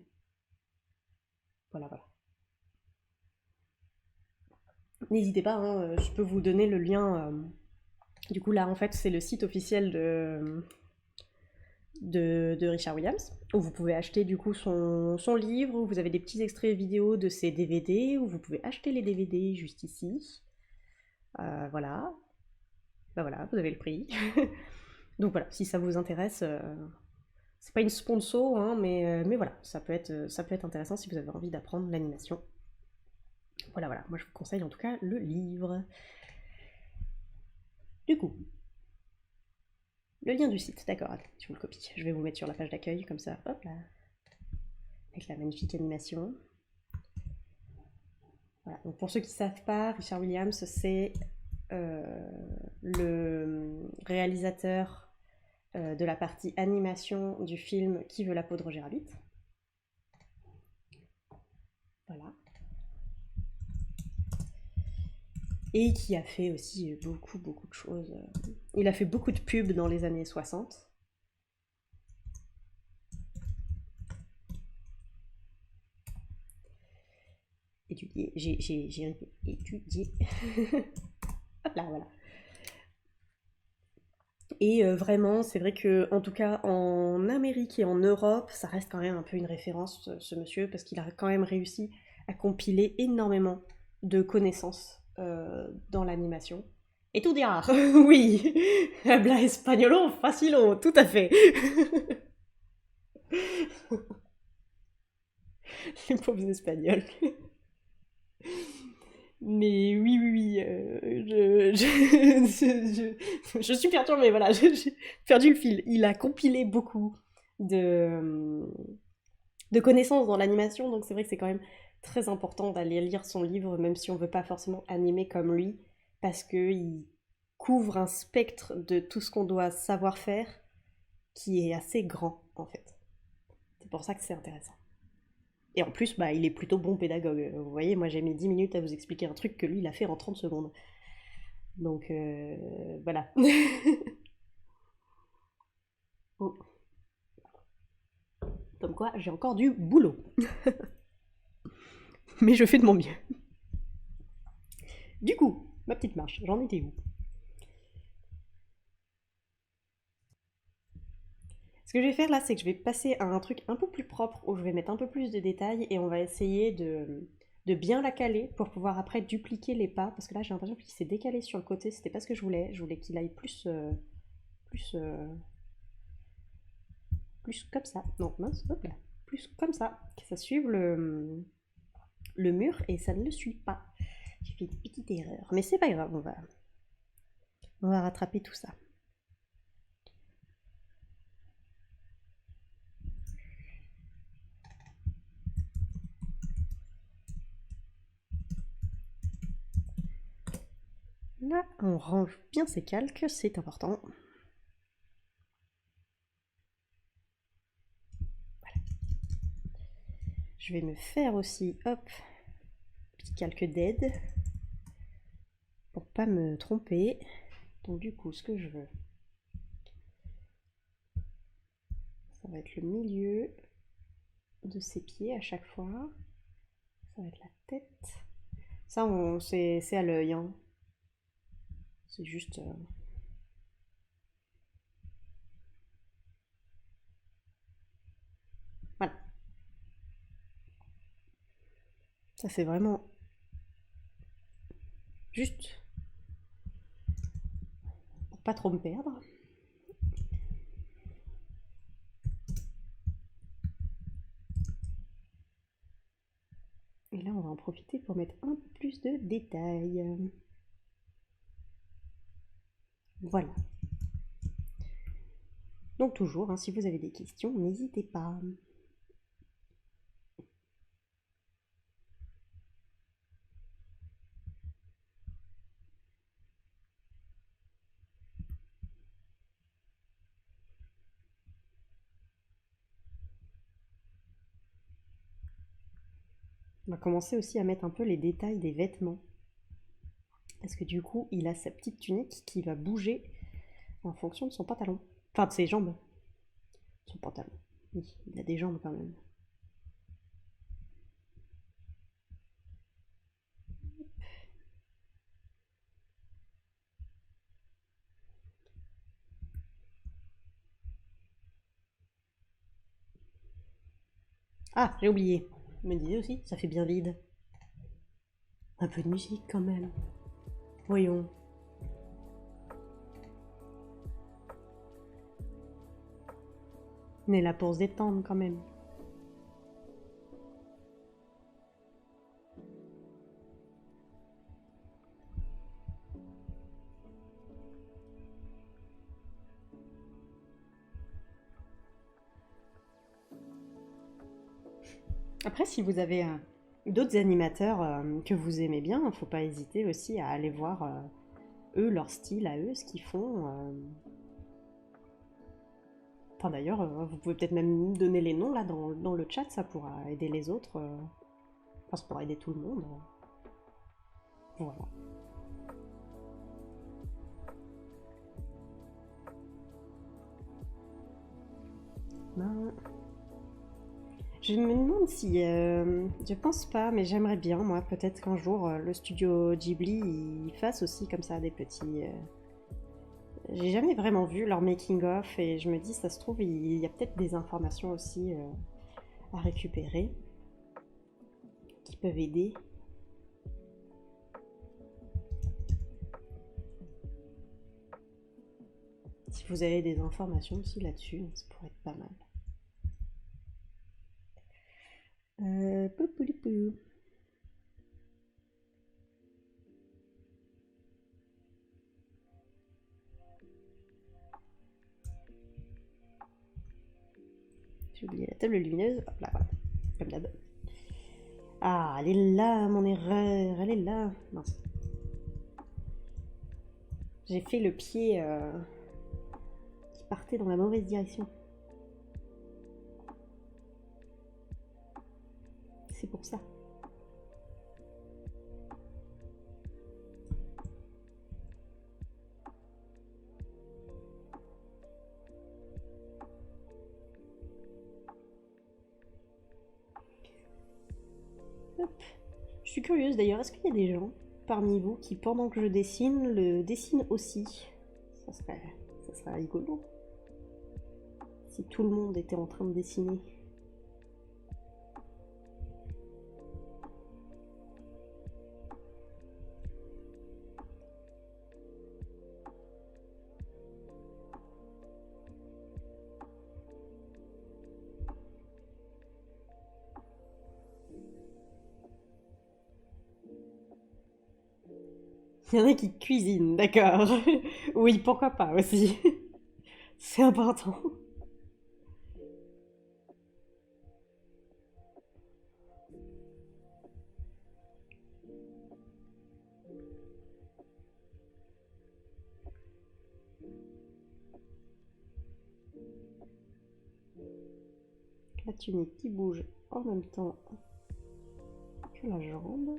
Voilà, voilà. N'hésitez pas, hein, je peux vous donner le lien. Du coup, là, en fait, c'est le site officiel de Richard Williams, où vous pouvez acheter du coup son livre, où vous avez des petits extraits vidéo de ses DVD, où vous pouvez acheter les DVD juste ici. Voilà. Bah voilà, vous avez le prix. Donc voilà, si ça vous intéresse, c'est pas une sponsor, hein, mais voilà, ça peut être intéressant si vous avez envie d'apprendre l'animation. Voilà, voilà, moi je vous conseille en tout cas le livre. Du coup, le lien du site, d'accord, allez, je vous le copie. Je vais vous mettre sur la page d'accueil, comme ça, hop là, avec la magnifique animation. Voilà, donc pour ceux qui ne savent pas, Richard Williams, c'est le réalisateur de la partie animation du film Qui veut la peau de Roger Rabbit. Voilà. Et qui a fait aussi beaucoup de choses. Il a fait beaucoup de pubs dans les années 60. Étudié, j'ai étudié. Hop là, voilà. Et vraiment, c'est vrai que, en tout cas, en Amérique et en Europe, ça reste quand même un peu une référence, ce monsieur, parce qu'il a quand même réussi à compiler énormément de connaissances dans l'animation. Et tout dire, oui, habla espagnolo facilo, tout à fait. Les pauvres espagnols. Mais oui, oui, oui, je suis perturbée, voilà, j'ai perdu le fil. Il a compilé beaucoup de, de connaissances dans l'animation, donc c'est vrai que c'est quand même très important d'aller lire son livre, même si on veut pas forcément animer comme lui, parce qu'il couvre un spectre de tout ce qu'on doit savoir faire qui est assez grand, en fait. C'est pour ça que c'est intéressant. Et en plus, bah, il est plutôt bon pédagogue. Vous voyez, moi j'ai mis 10 minutes à vous expliquer un truc que lui, il a fait en 30 secondes. Donc voilà. Oh. Comme quoi, j'ai encore du boulot. Mais je fais de mon mieux. Du coup, ma petite marche, j'en étais où? Ce que je vais faire là, c'est que je vais passer à un truc un peu plus propre où je vais mettre un peu plus de détails et on va essayer de bien la caler pour pouvoir après dupliquer les pas. Parce que là, j'ai l'impression qu'il s'est décalé sur le côté. C'était pas ce que je voulais. Je voulais qu'il aille plus, plus, plus comme ça. Non, mince, hop là. Plus comme ça. Que ça suive le mur et ça ne le suit pas. J'ai fait une petite erreur. Mais c'est pas grave, on va rattraper tout ça. Là, on range bien ses calques, c'est important. Je vais me faire aussi, hop, petit calque d'aide pour pas me tromper. Donc du coup, ce que je veux, ça va être le milieu de ses pieds à chaque fois. Ça va être la tête. Ça, c'est à l'œil. Hein. C'est juste... Voilà. Ça, c'est vraiment juste pour pas trop me perdre. Et là, on va en profiter pour mettre un peu plus de détails. Voilà. Donc toujours, hein, si vous avez des questions, n'hésitez pas. On va commencer aussi à mettre un peu les détails des vêtements. Parce que du coup, il a sa petite tunique qui va bouger en fonction de son pantalon. Enfin, de ses jambes. Son pantalon. Oui, il a des jambes quand même. Ah, j'ai oublié. Je me disais aussi, ça fait bien vide. Un peu de musique quand même. Voyons. On est là pour se détendre quand même. Après, si vous avez d'autres animateurs que vous aimez bien, il ne faut pas hésiter aussi à aller voir eux, leur style à eux, ce qu'ils font. Enfin d'ailleurs, vous pouvez peut-être même donner les noms là dans le chat, ça pourra aider les autres. Enfin, ça pourra aider tout le monde. Voilà. Ben, je me demande si... je pense pas, mais j'aimerais bien, moi, peut-être qu'un jour, le studio Ghibli, il fasse aussi comme ça des petits... J'ai jamais vraiment vu leur making-of et je me dis, ça se trouve, il y a peut-être des informations aussi à récupérer qui peuvent aider. Si vous avez des informations aussi là-dessus, ça pourrait être pas mal. Poupoulipou. table lumineuse. Hop là, voilà. Comme d'hab. Ah, elle est là, mon erreur. Elle est là. Mince. J'ai fait le pied qui partait dans la mauvaise direction. C'est pour ça. Hop. Je suis curieuse d'ailleurs, est-ce qu'il y a des gens parmi vous qui, pendant que je dessine, le dessinent aussi? Ça serait rigolo. Si tout le monde était en train de dessiner. Il y en a qui cuisinent, d'accord. Oui, pourquoi pas aussi. C'est important. La tunique qui bouge en même temps que la jambe.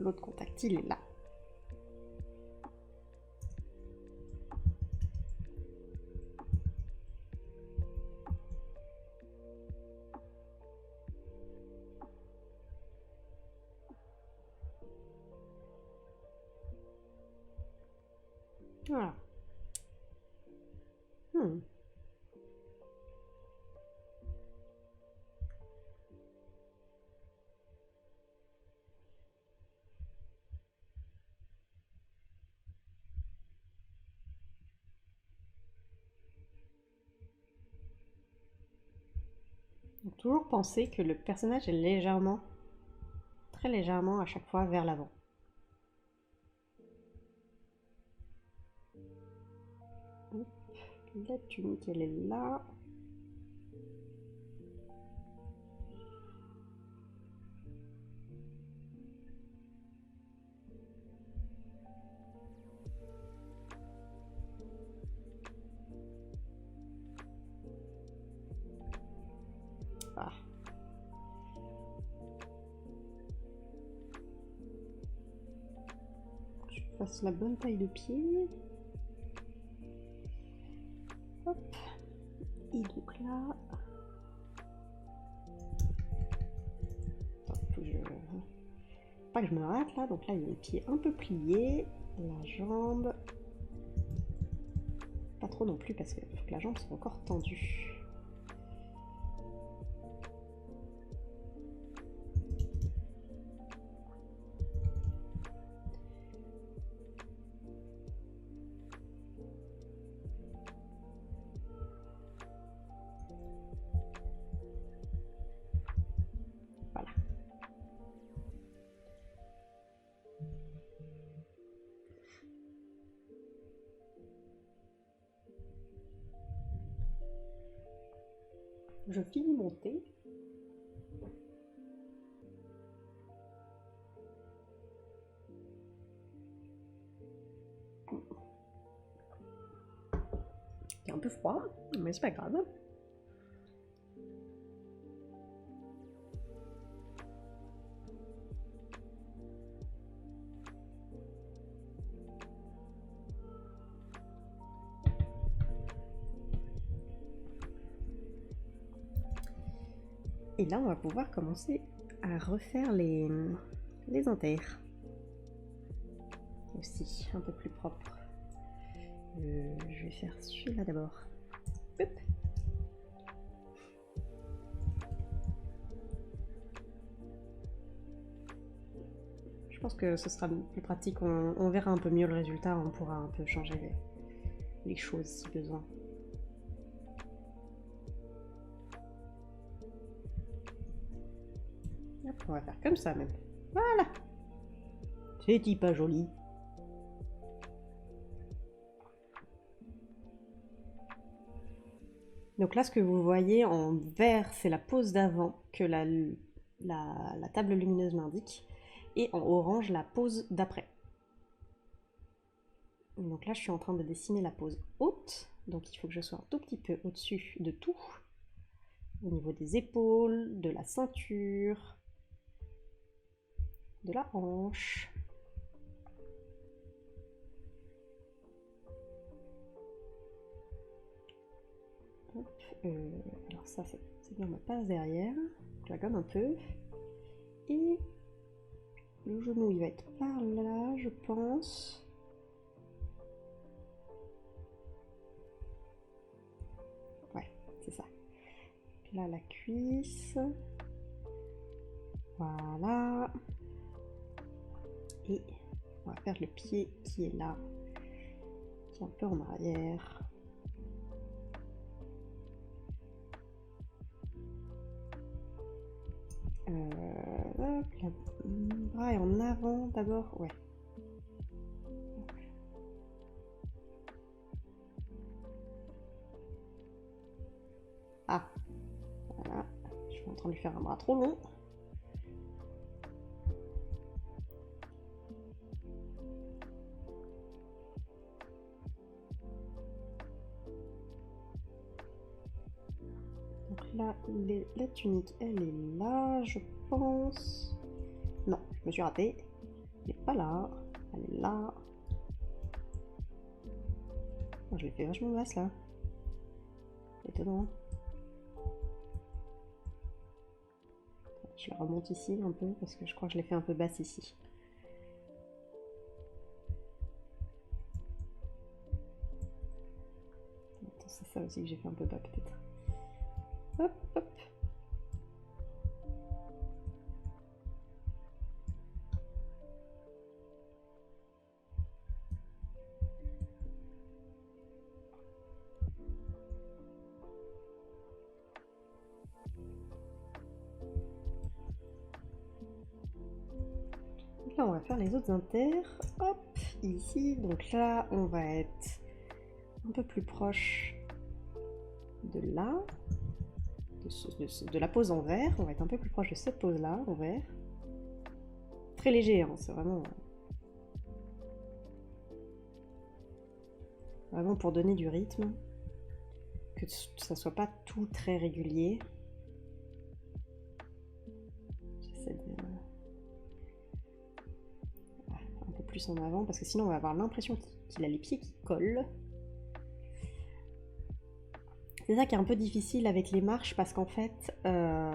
L'autre contact, il est là. Voilà. Donc, toujours penser que le personnage est légèrement, très légèrement à chaque fois vers l'avant. La tunique, elle est là. Ah. Je fasse la bonne taille de pied. Hop. Et donc là... Attends, faut que je... Pas que je me rate là. Donc là, il y a les pieds un peu pliés. La jambe... Pas trop non plus parce que faut que la jambe soit encore tendue. Voilà. Je finis mon thé. C'est un peu froid, mais c'est pas grave. Et là, on va pouvoir commencer à refaire les entères. Aussi, un peu plus propre. Je vais faire celui-là d'abord. Je pense que ce sera plus pratique, on verra un peu mieux le résultat, on pourra un peu changer les choses si besoin. Hop, on va faire comme ça même. Voilà. C'est pas joli. Donc là, ce que vous voyez en vert, c'est la pose d'avant que la table lumineuse m'indique. Et en orange, la pose d'après. Donc là, je suis en train de dessiner la pose haute. Donc il faut que je sois un tout petit peu au-dessus de tout. Au niveau des épaules, de la ceinture, de la hanche. Hop, alors ça, c'est bien ma passe derrière. Je la gomme un peu. Et le genou, il va être par là, je pense. Ouais, c'est ça. Là, la cuisse. Voilà. Et on va faire le pied qui est là, qui est un peu en arrière. Hop, le bras est en avant d'abord, ouais. Ah, voilà, je suis en train de lui faire un bras trop long. Donc là, la tunique, elle est là, je pense. Non, je me suis ratée. Elle n'est pas là, elle est là. Oh, je l'ai fait vachement basse là. Étonnant. Je la remonte ici un peu parce que je crois que je l'ai fait un peu basse ici. Attends, c'est ça aussi que j'ai fait un peu bas peut-être. Hop, hop. Là, on va faire les autres inters. Hop, ici. Donc là, on va être un peu plus proche de là, de la pose en vert. On va être un peu plus proche de cette pose-là, en vert. Très léger, hein, c'est vraiment pour donner du rythme. Que ça soit pas tout très régulier. J'essaie de... un peu plus en avant, parce que sinon on va avoir l'impression qu'il a les pieds qui collent. C'est ça qui est un peu difficile avec les marches parce qu'en fait,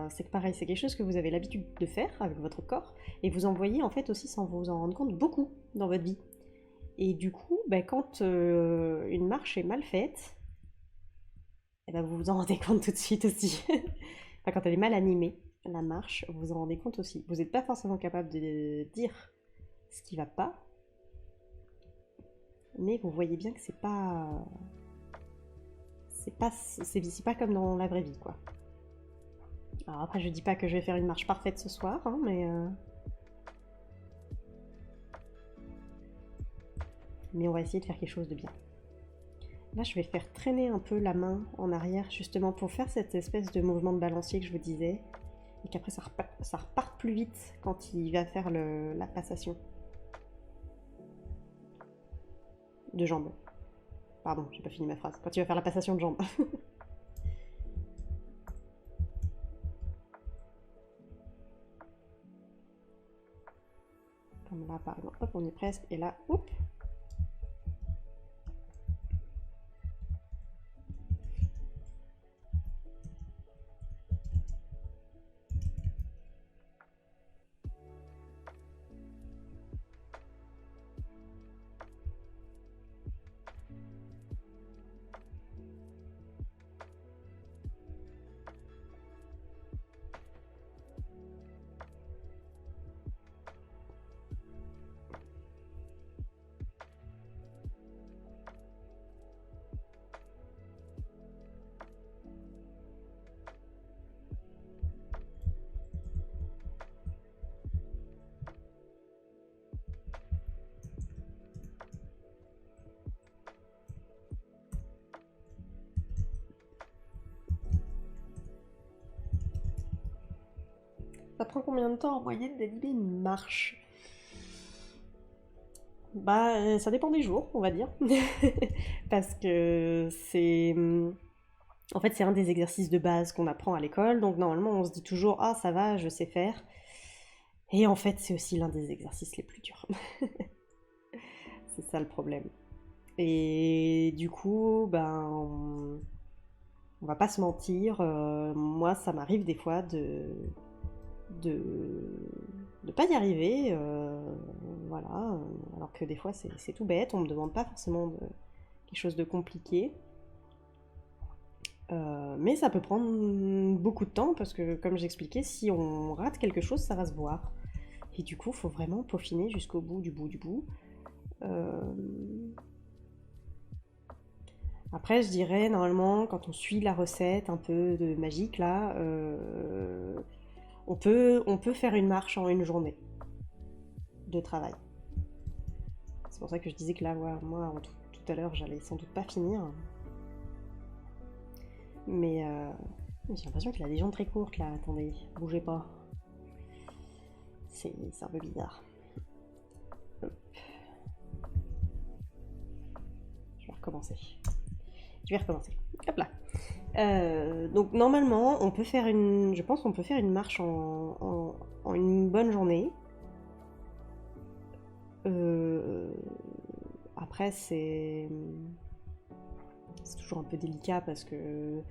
c'est que pareil, c'est quelque chose que vous avez l'habitude de faire avec votre corps et vous en voyez en fait aussi sans vous en rendre compte beaucoup dans votre vie. Et du coup, quand une marche est mal faite, vous vous en rendez compte tout de suite aussi. Enfin, quand elle est mal animée, la marche, vous vous en rendez compte aussi. Vous n'êtes pas forcément capable de dire ce qui va pas, mais vous voyez bien que c'est pas comme dans la vraie vie, quoi. Alors après, je dis pas que je vais faire une marche parfaite ce soir, hein, mais on va essayer de faire quelque chose de bien. Là, je vais faire traîner un peu la main en arrière, justement pour faire cette espèce de mouvement de balancier que je vous disais, et qu'après ça reparte plus vite quand il va faire la passation de jambes. Pardon, j'ai pas fini ma phrase. Quand il va faire la passation de jambes. Comme là, par exemple. Hop, on y est presque. Et là, hop. Ça prend combien de temps en moyenne d'animer une marche? Bah, ça dépend des jours, on va dire. Parce que c'est... En fait, c'est un des exercices de base qu'on apprend à l'école, donc normalement on se dit toujours «Ah, ça va, je sais faire». Et en fait, c'est aussi l'un des exercices les plus durs. C'est ça le problème. Et du coup, ben, on va pas se mentir, moi ça m'arrive des fois de, de pas y arriver, voilà, alors que des fois c'est tout bête, on me demande pas forcément quelque chose de compliqué. Mais ça peut prendre beaucoup de temps parce que, comme j'expliquais, si on rate quelque chose, ça va se voir. Et du coup, il faut vraiment peaufiner jusqu'au bout du bout du bout. Euh, Après, je dirais, normalement, quand on suit la recette un peu de magique, là, on peut faire une marche en une journée de travail. C'est pour ça que je disais que là, ouais, moi, tout à l'heure, j'allais sans doute pas finir. Mais j'ai l'impression qu'il a des jambes très courtes, là. Attendez, bougez pas. C'est un peu bizarre. Hop. Je vais recommencer. Hop là. Donc normalement, on peut faire je pense qu'on peut faire une marche en une bonne journée. Euh, Après, c'est toujours un peu délicat parce que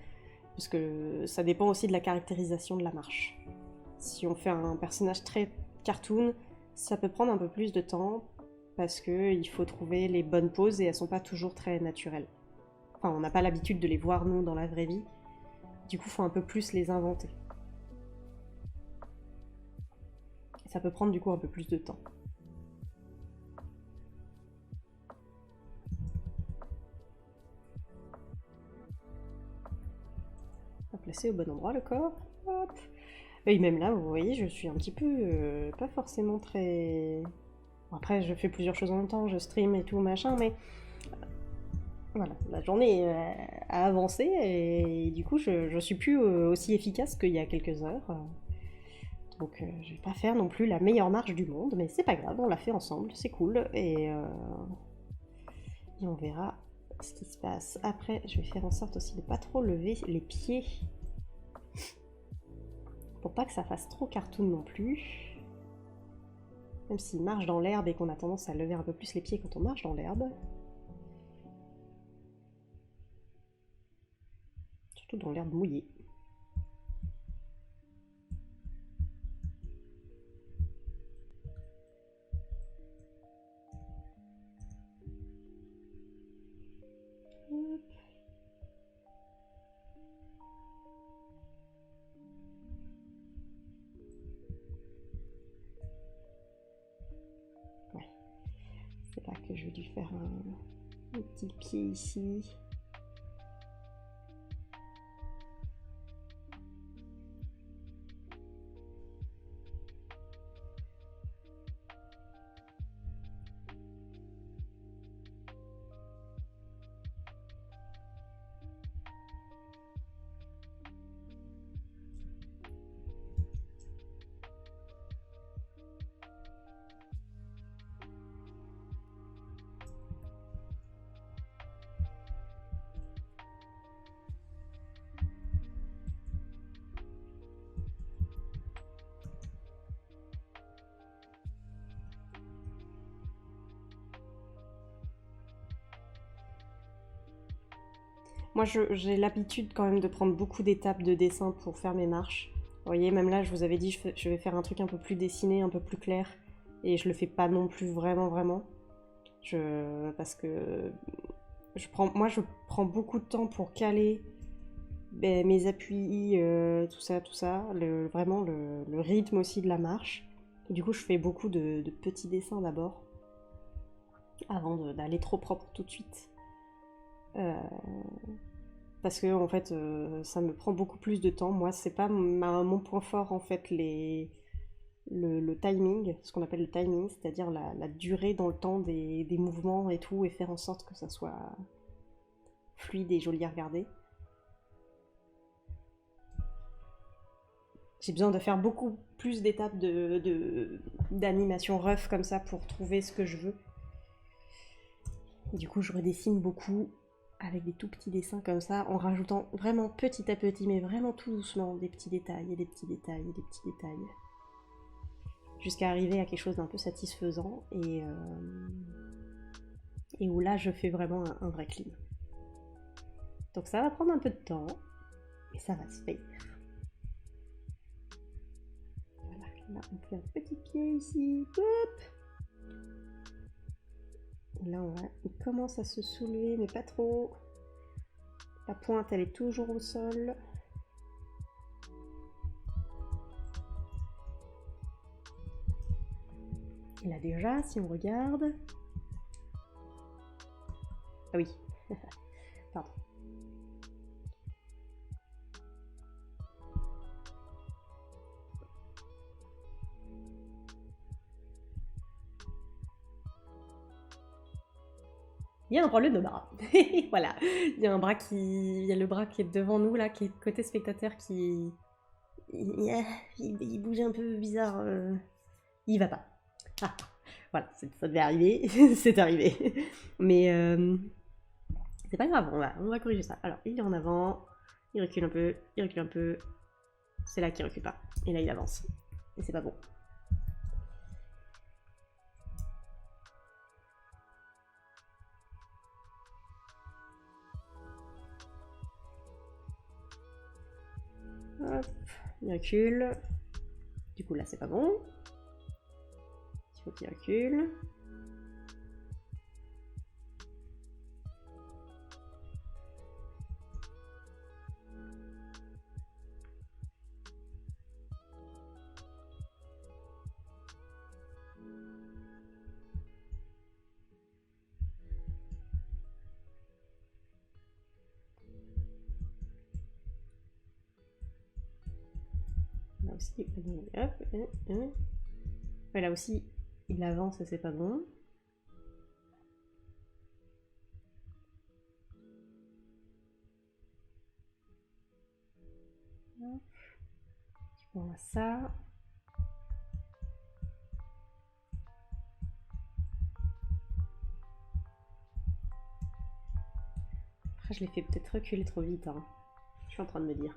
ça dépend aussi de la caractérisation de la marche. Si on fait un personnage très cartoon, ça peut prendre un peu plus de temps parce qu'il faut trouver les bonnes poses et elles sont pas toujours très naturelles. Enfin, on n'a pas l'habitude de les voir nous dans la vraie vie. Du coup, il faut un peu plus les inventer. Ça peut prendre du coup un peu plus de temps. On va placer au bon endroit le corps. Hop. Et même là, vous voyez, je suis un petit peu pas forcément très. Bon, après, je fais plusieurs choses en même temps, je stream et tout machin, mais voilà, la journée a avancé et du coup, je suis plus aussi efficace qu'il y a quelques heures. Donc, je vais pas faire non plus la meilleure marche du monde, mais c'est pas grave, on l'a fait ensemble, c'est cool et on verra ce qui se passe. Après, je vais faire en sorte aussi de pas trop lever les pieds pour pas que ça fasse trop cartoon non plus. Même s'il marche dans l'herbe et qu'on a tendance à lever un peu plus les pieds quand on marche dans l'herbe. Surtout dans l'herbe mouillée. Hop. Ouais. C'est là que je vais dû faire un petit pied ici. Moi, j'ai l'habitude quand même de prendre beaucoup d'étapes de dessin pour faire mes marches. Vous voyez, même là, je vous avais dit, je vais faire un truc un peu plus dessiné, un peu plus clair. Et je le fais pas non plus vraiment. Parce que moi, je prends beaucoup de temps pour caler mes appuis, tout ça. Vraiment le rythme aussi de la marche. Et du coup, je fais beaucoup de petits dessins d'abord, avant d'aller trop propre tout de suite. Euh, Parce que en fait, ça me prend beaucoup plus de temps. Moi, c'est pas mon point fort en fait le timing, ce qu'on appelle le timing, c'est-à-dire la durée dans le temps des mouvements et tout, et faire en sorte que ça soit fluide et joli à regarder. J'ai besoin de faire beaucoup plus d'étapes d'animation rough comme ça pour trouver ce que je veux. Du coup, je redessine beaucoup avec des tout petits dessins comme ça, en rajoutant vraiment petit à petit, mais vraiment tout doucement, des petits détails et des petits détails et des petits détails. Jusqu'à arriver à quelque chose d'un peu satisfaisant et où là, je fais vraiment un vrai clean. Donc ça va prendre un peu de temps, mais ça va se faire. Voilà, là on fait un petit pied ici, hop. Là il commence à se soulever, mais pas trop. La pointe, elle est toujours au sol. Et là déjà, si on regarde... Ah oui, pardon. Il y a un problème de bras. Voilà. Il y a le bras qui est devant nous, là, qui est côté spectateur, qui... Il bouge un peu bizarre. Il va pas. Ah, voilà, ça devait arriver. C'est arrivé. Mais c'est pas grave, on va corriger ça. Alors, il est en avant. Il recule un peu. Il recule un peu. C'est là qu'il recule pas. Et là, il avance. Et c'est pas bon. Hop, il recule. Du coup, là, c'est pas bon. Il faut qu'il recule. Là aussi, hop, ouais, là aussi, il avance et c'est pas bon. On a ça. Après, je l'ai fait peut-être reculer trop vite. Hein. Je suis en train de me dire.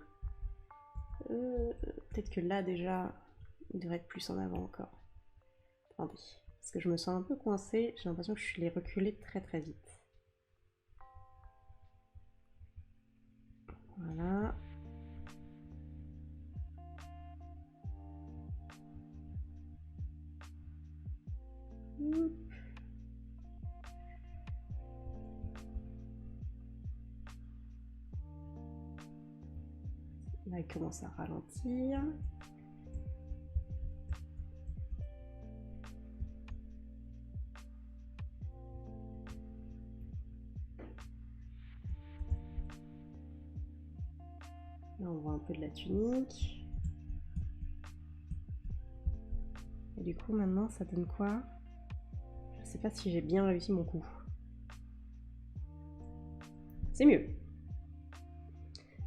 Peut-être que là, déjà, il devrait être plus en avant encore. Attendez. Parce que je me sens un peu coincée. J'ai l'impression que je l'ai reculé très très vite. Voilà. Là, il commence à ralentir. Là, on voit un peu de la tunique. Et du coup, maintenant, ça donne quoi? Je sais pas si j'ai bien réussi mon coup. C'est mieux.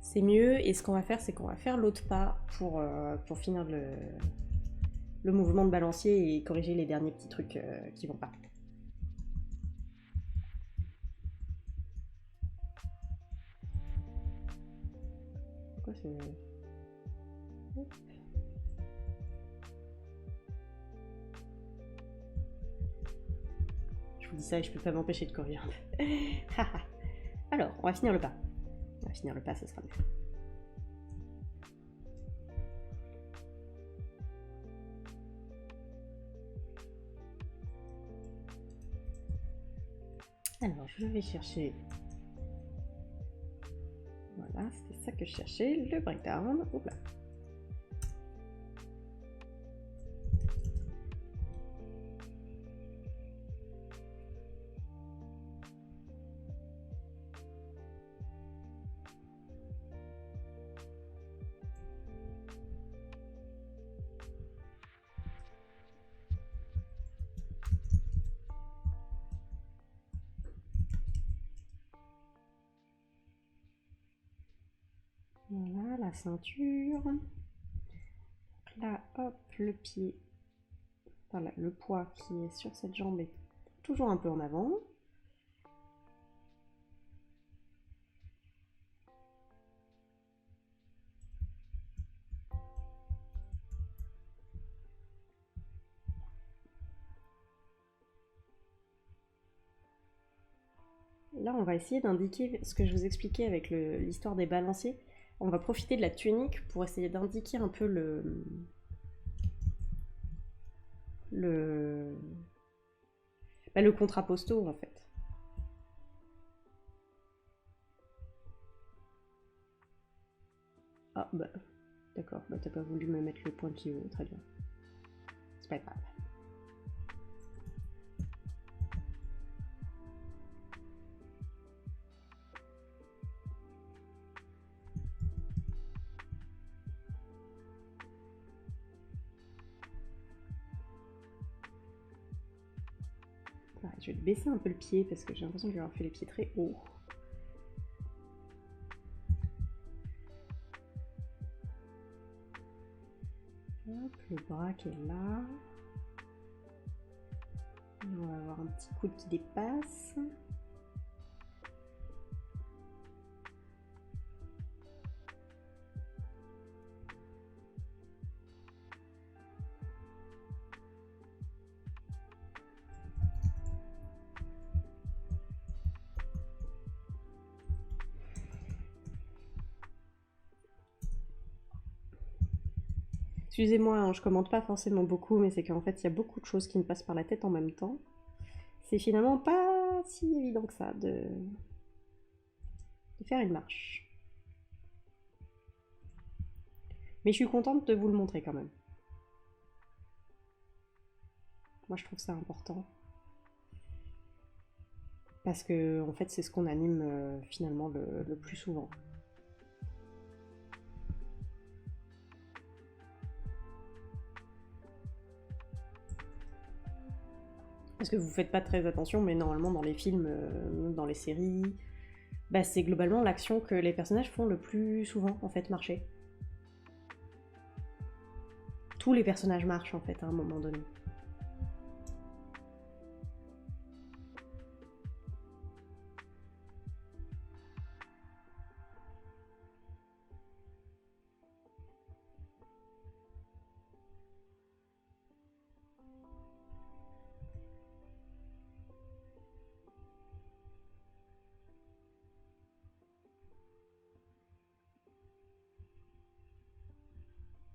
C'est mieux, et ce qu'on va faire, c'est qu'on va faire l'autre pas pour finir le mouvement de balancier et corriger les derniers petits trucs qui vont pas. Pourquoi c'est... Je vous dis ça et je peux pas m'empêcher de courir. Alors, on va finir le pas. On va finir le pas, ça sera mieux. Alors, je vais chercher... Voilà, c'était ça que je cherchais, le breakdown. Hop là. Voilà, la ceinture. là, hop, le pied, enfin là, le poids qui est sur cette jambe est toujours un peu en avant. Là, on va essayer d'indiquer ce que je vous expliquais avec l'histoire des balanciers. On va profiter de la tunique pour essayer d'indiquer un peu le contrapposto en fait. Ah bah d'accord, bah t'as pas voulu me mettre le point qui veut, très bien. C'est pas grave. Je vais baisser un peu le pied parce que j'ai l'impression que je vais avoir fait les pieds très hauts. Hop, le bras qui est là. On va avoir un petit coude qui dépasse. Excusez-moi, hein, je commente pas forcément beaucoup, mais c'est qu'en fait, il y a beaucoup de choses qui me passent par la tête en même temps. C'est finalement pas si évident que ça de faire une marche. Mais je suis contente de vous le montrer quand même. Moi, je trouve ça important. Parce que, en fait, c'est ce qu'on anime finalement le plus souvent. Parce que vous faites pas très attention, mais normalement dans les films, dans les séries, bah, c'est globalement l'action que les personnages font le plus souvent, en fait, marcher. Tous les personnages marchent, en fait, à un moment donné.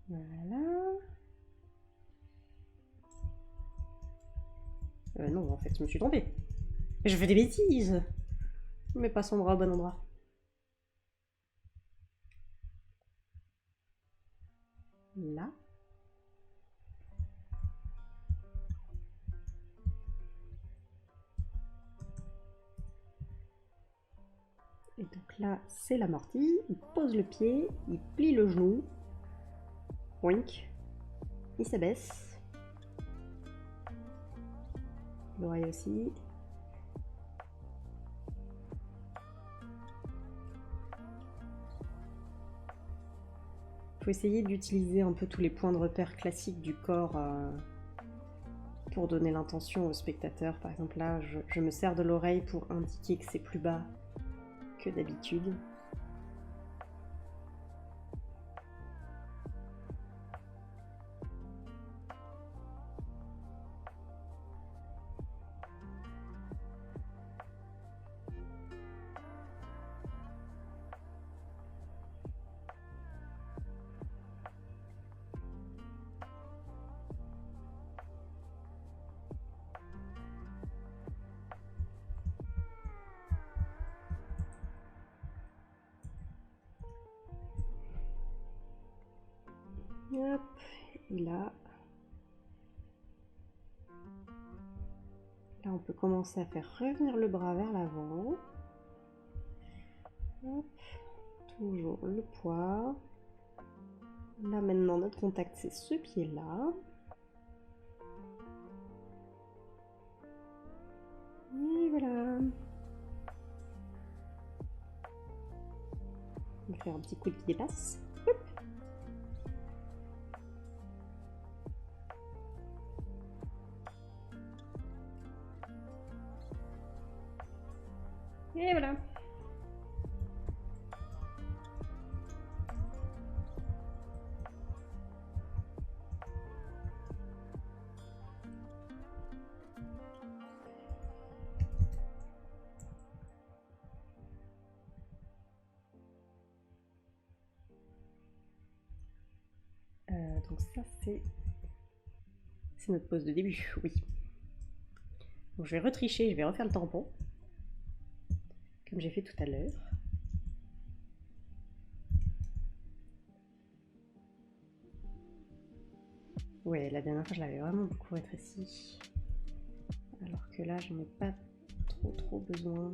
Voilà. Non, en fait, je me suis trompée. Je fais des bêtises. Mais pas son bras au bon endroit. Là. Et donc là, c'est l'amorti. Il pose le pied, il plie le genou. Wink. Il s'abaisse. L'oreille aussi. Il faut essayer d'utiliser un peu tous les points de repère classiques du corps pour donner l'intention au spectateur. Par exemple là, je me sers de l'oreille pour indiquer que c'est plus bas que d'habitude. Hop, et là, on peut commencer à faire revenir le bras vers l'avant. Hop, toujours le poids. Là maintenant, notre contact, c'est ce pied-là. Et voilà. On va faire un petit coude qui dépasse. Hop. Et voilà. Donc ça c'est notre pause de début, oui. Donc je vais retricher, je vais refaire le tampon, comme j'ai fait tout à l'heure. Ouais, la dernière fois je l'avais vraiment beaucoup rétréci, alors que là j'en ai pas trop besoin.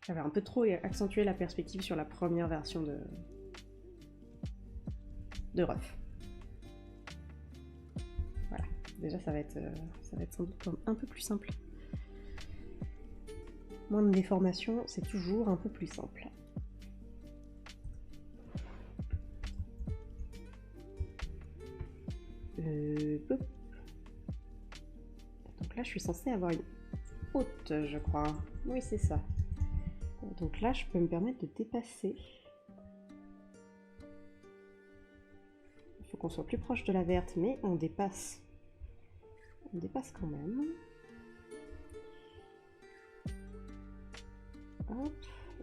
J'avais un peu trop accentué la perspective sur la première version de Ruff. Voilà, déjà ça va être sans doute un peu plus simple. Moins de déformation, c'est toujours un peu plus simple. Donc là je suis censée avoir une haute, je crois. Oui, c'est ça. Donc là, je peux me permettre de dépasser. Il faut qu'on soit plus proche de la verte, mais on dépasse. On dépasse quand même. Hop.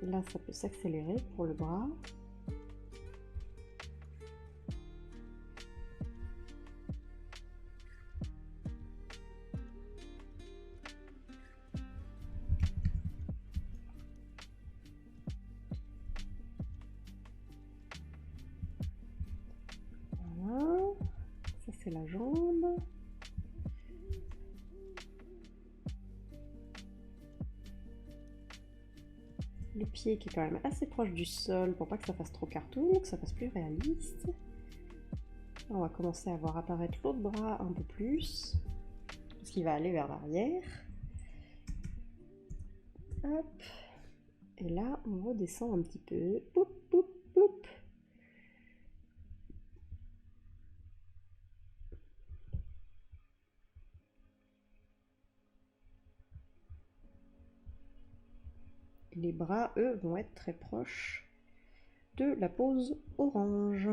Là, ça peut s'accélérer pour le bras. C'est la jambe. Le pied qui est quand même assez proche du sol pour pas que ça fasse trop cartoon, que ça fasse plus réaliste. On va commencer à voir apparaître l'autre bras un peu plus, parce qu'il va aller vers l'arrière. Hop. Et là, on redescend un petit peu. Poup, poup, poup. Les bras, eux, vont être très proches de la pose orange.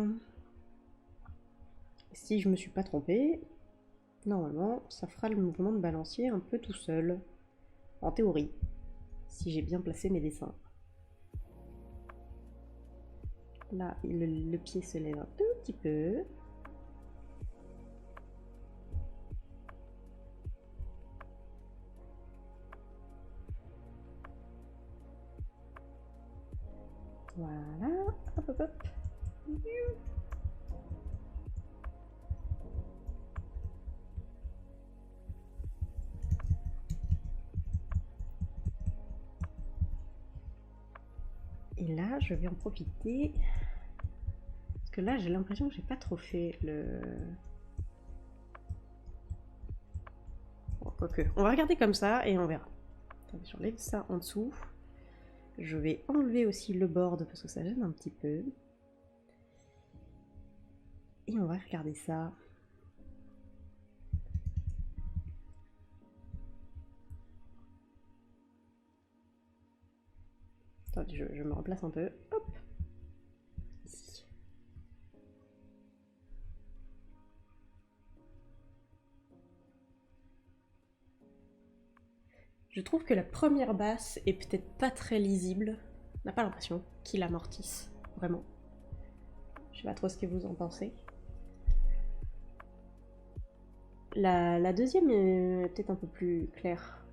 Si je me suis pas trompée, normalement, ça fera le mouvement de balancier un peu tout seul. En théorie, si j'ai bien placé mes dessins. Là, le pied se lève un tout petit peu. Voilà, hop hop hop. Et là, je vais en profiter. Parce que là, j'ai l'impression que j'ai pas trop fait le... Bon, quoique, on va regarder comme ça et on verra. Attendez, j'enlève ça en dessous. Je vais enlever aussi le board parce que ça gêne un petit peu. Et on va regarder ça. Attendez, je me replace un peu. Hop. Ici. Je trouve que la première basse est peut-être pas très lisible. On n'a pas l'impression qu'il amortisse, vraiment. Je sais pas trop ce que vous en pensez. La deuxième est peut-être un peu plus claire.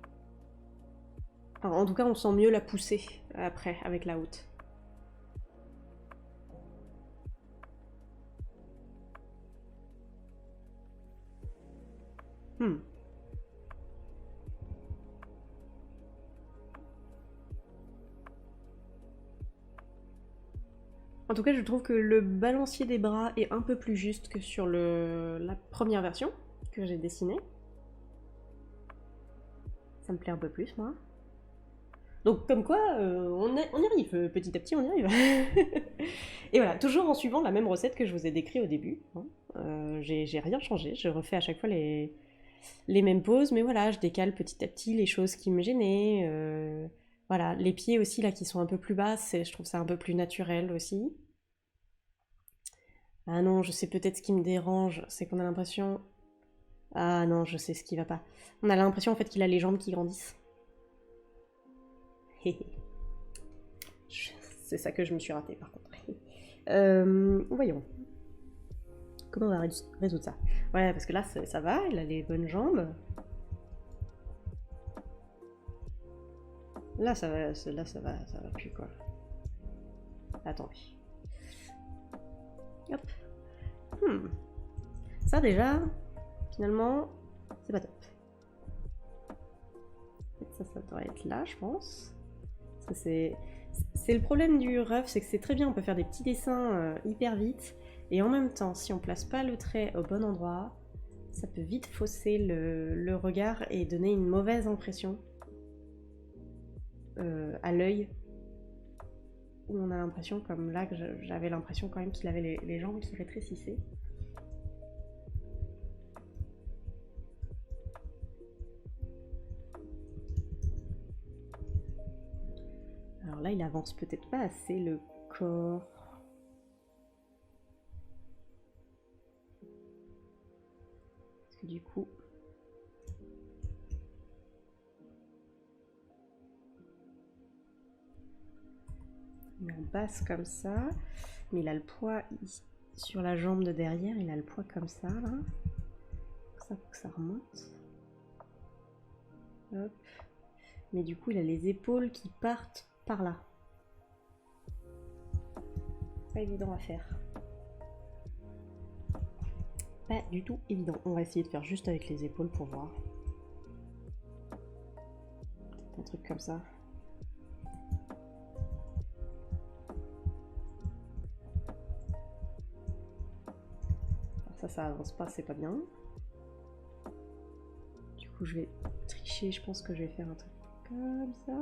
Enfin, en tout cas, on sent mieux la poussée après, avec la haute. En tout cas, je trouve que le balancier des bras est un peu plus juste que sur la première version que j'ai dessinée. Ça me plaît un peu plus, moi. Donc comme quoi, on y arrive, petit à petit on y arrive. Et voilà, toujours en suivant la même recette que je vous ai décrite au début. Hein. J'ai rien changé, je refais à chaque fois les mêmes poses, mais voilà, je décale petit à petit les choses qui me gênaient. Voilà, les pieds aussi là qui sont un peu plus bas, je trouve ça un peu plus naturel aussi. Ah non, je sais peut-être ce qui me dérange, c'est qu'on a l'impression... Ah non, je sais ce qui va pas. On a l'impression en fait qu'il a les jambes qui grandissent. C'est ça que je me suis ratée par contre. Voyons. Comment on va résoudre ça? Ouais, parce que là, ça va, il a les bonnes jambes. Là, ça va plus, quoi. Attendez. Hop. Ça, déjà, finalement, c'est pas top. Ça doit être là, je pense. Parce que c'est le problème du rough, c'est que c'est très bien, on peut faire des petits dessins hyper vite. Et en même temps, si on place pas le trait au bon endroit, ça peut vite fausser le regard et donner une mauvaise impression à l'œil. Où on a l'impression, comme là, que j'avais l'impression quand même qu'il avait les jambes qui rétrécissaient. Alors là, il avance peut-être pas assez le corps. Parce que du coup... Il est en basse comme ça, mais il a le poids ici, sur la jambe de derrière, il a le poids comme ça, là. Ça, faut que ça remonte. Hop. Mais du coup, il a les épaules qui partent par là. Pas évident à faire. Pas du tout évident. On va essayer de faire juste avec les épaules pour voir. Un truc comme ça. Ça avance pas, c'est pas bien. Du coup, je vais tricher. Je pense que je vais faire un truc comme ça.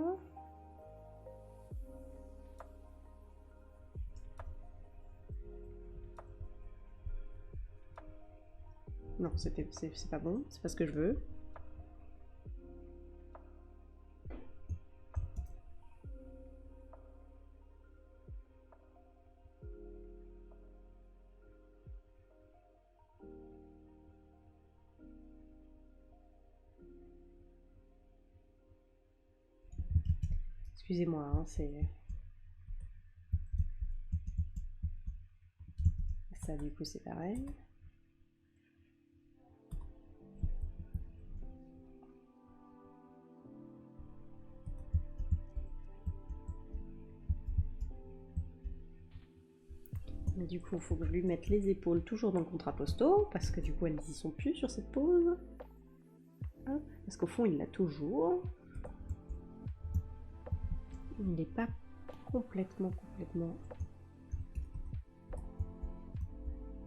Non, c'est pas bon. C'est pas ce que je veux. Excusez-moi, hein, c'est... Ça, du coup, c'est pareil. Mais du coup, il faut que je lui mette les épaules toujours dans le contrapposto, parce que du coup, elles y sont plus sur cette pose. Hop, parce qu'au fond, il l'a toujours. Il n'est pas complètement...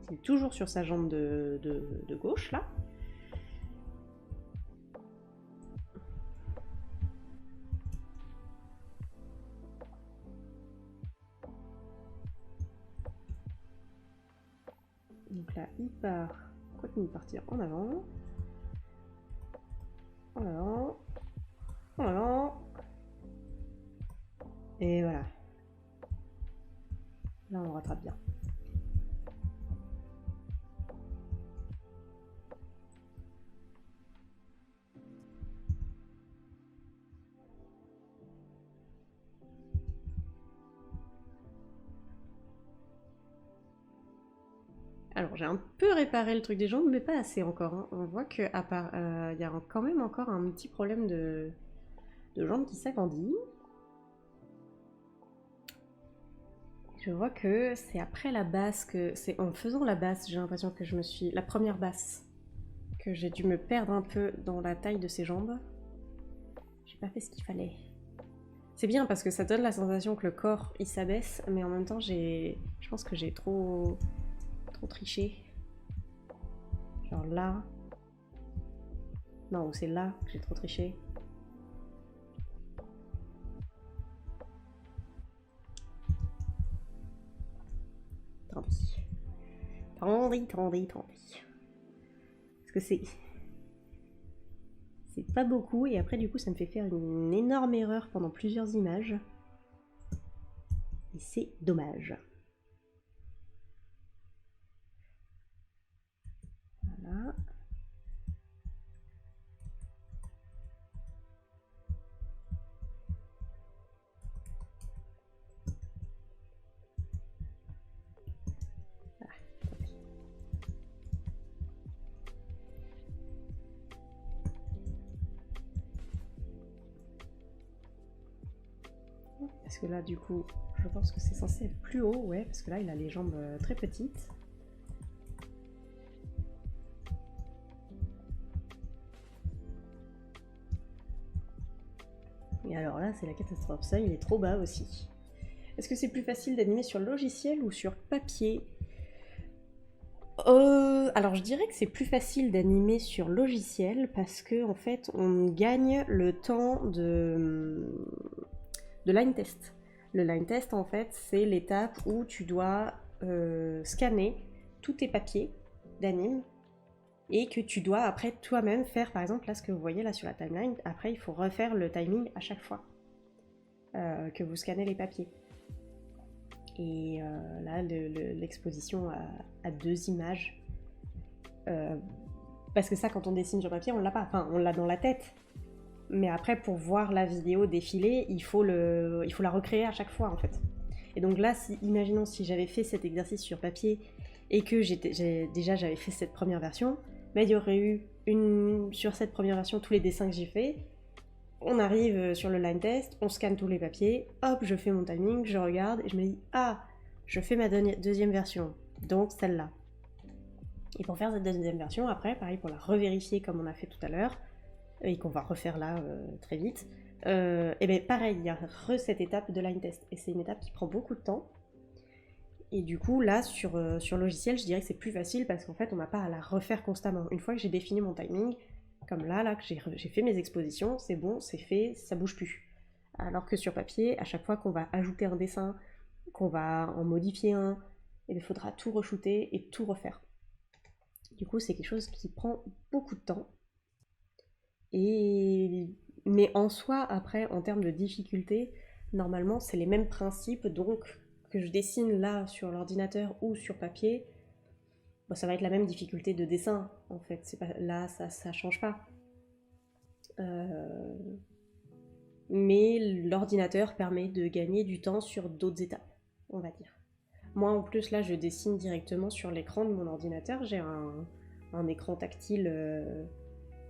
Il est toujours sur sa jambe de gauche, là. Donc là, il part... Continue de partir en avant. En avant. En avant. Et voilà. Là, on rattrape bien. Alors, j'ai un peu réparé le truc des jambes, mais pas assez encore. Hein. On voit qu'il y a quand même encore un petit problème de jambes qui s'agrandit. Je vois que c'est après la basse que... C'est en faisant la basse, j'ai l'impression que je me suis... La première basse, que j'ai dû me perdre un peu dans la taille de ses jambes. J'ai pas fait ce qu'il fallait. C'est bien parce que ça donne la sensation que le corps, il s'abaisse, mais en même temps, je pense que j'ai trop triché. Genre là. Non, ou c'est là que j'ai trop triché. attendez. Attendez. Parce que c'est pas beaucoup, et après du coup ça me fait faire une énorme erreur pendant plusieurs images. Et c'est dommage. Voilà. Parce que là, du coup, je pense que c'est censé être plus haut, ouais, parce que là, il a les jambes très petites. Et alors là, c'est la catastrophe. Ça, il est trop bas aussi. Est-ce que c'est plus facile d'animer sur logiciel ou sur papier? Alors je dirais que c'est plus facile d'animer sur logiciel parce que en fait on gagne le temps de line test. Le line test en fait c'est l'étape où tu dois scanner tous tes papiers d'anime et que tu dois après toi-même faire par exemple là ce que vous voyez là sur la timeline. Après il faut refaire le timing à chaque fois que vous scannez les papiers. Et là, l'exposition à 2 images. Parce que ça, quand on dessine sur papier, on l'a pas. Enfin, on l'a dans la tête. Mais après, pour voir la vidéo défiler, il faut la recréer à chaque fois, en fait. Et donc là, imaginons si j'avais fait cet exercice sur papier et que j'avais fait cette première version, mais il y aurait eu sur cette première version tous les dessins que j'ai faits. On arrive sur le line test, on scanne tous les papiers, hop, je fais mon timing, je regarde et je me dis « Ah, je fais ma deuxième version, donc celle-là. » Et pour faire cette deuxième version, après, pareil, pour la revérifier comme on a fait tout à l'heure, et qu'on va refaire là très vite, et bien pareil, il y a cette étape de line test. Et c'est une étape qui prend beaucoup de temps. Et du coup, là, sur logiciel, je dirais que c'est plus facile parce qu'en fait, on n'a pas à la refaire constamment. Une fois que j'ai défini mon timing, comme là que j'ai fait mes expositions, c'est bon, c'est fait, ça bouge plus. Alors que sur papier, à chaque fois qu'on va ajouter un dessin, qu'on va en modifier un, il faudra tout re-shooter et tout refaire. Du coup, c'est quelque chose qui prend beaucoup de temps. Mais en soi, après, en termes de difficulté, normalement, c'est les mêmes principes, donc que je dessine là sur l'ordinateur ou sur papier, bon, ça va être la même difficulté de dessin, en fait. Là, ça change pas. Mais l'ordinateur permet de gagner du temps sur d'autres étapes, on va dire. Moi, en plus, là, je dessine directement sur l'écran de mon ordinateur. J'ai un écran tactile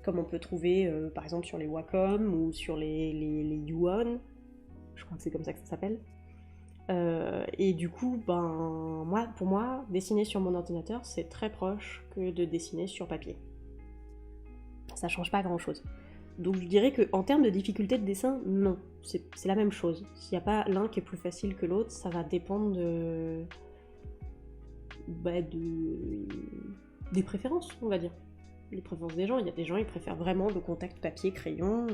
comme on peut trouver, par exemple, sur les Wacom ou sur les Yuan. Je crois que c'est comme ça que ça s'appelle. Et du coup, pour moi, dessiner sur mon ordinateur, c'est très proche que de dessiner sur papier. Ça change pas grand-chose. Donc je dirais qu'en termes de difficulté de dessin, non, c'est la même chose. S'il n'y a pas l'un qui est plus facile que l'autre, ça va dépendre des préférences, on va dire. Les préférences des gens. Il y a des gens, ils préfèrent vraiment le contact papier-crayon.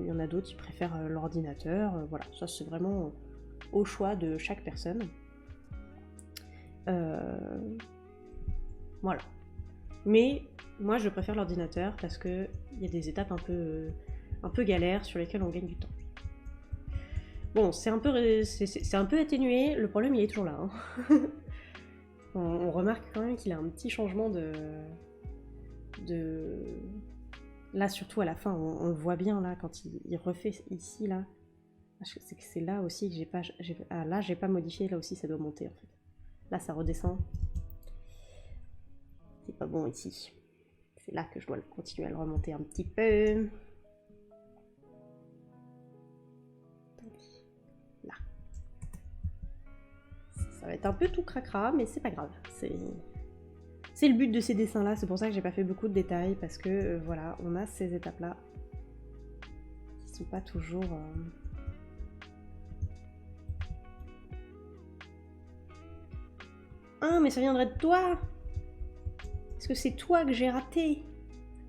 Il y en a d'autres, qui préfèrent l'ordinateur. Voilà, ça c'est vraiment au choix de chaque personne. Voilà. Mais moi, je préfère l'ordinateur parce qu'il y a des étapes un peu galères sur lesquelles on gagne du temps. Bon, c'est un peu atténué, le problème il est toujours là. Hein. On remarque quand même qu'il a un petit changement de... Là, surtout à la fin, on le voit bien là, quand il refait ici, là. C'est que c'est là aussi que j'ai pas... là, j'ai pas modifié, là aussi ça doit monter en fait. Là, ça redescend. C'est pas bon ici. C'est là que je dois continuer à le remonter un petit peu. Là. Ça va être un peu tout cracra, mais c'est pas grave. C'est le but de ces dessins-là. C'est pour ça que j'ai pas fait beaucoup de détails, parce que voilà, on a ces étapes-là qui sont pas toujours... Ah, mais ça viendrait de toi! Est-ce que c'est toi que j'ai raté?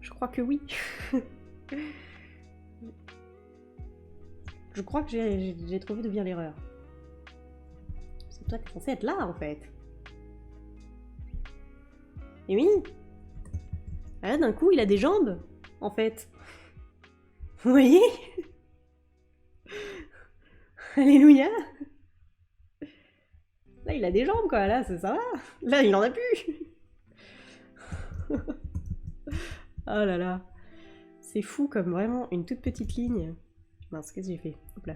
Je crois que oui. Je crois que j'ai trouvé d'où vient l'erreur. C'est toi qui es censé être là, en fait. Et oui. Ah, d'un coup, il a des jambes, en fait. Vous voyez? Alléluia. Là, il a des jambes, quoi. Là, ça va. Là, il en a plus. Oh là là. C'est fou comme vraiment une toute petite ligne. Mince, qu'est-ce que j'ai fait? Hop là.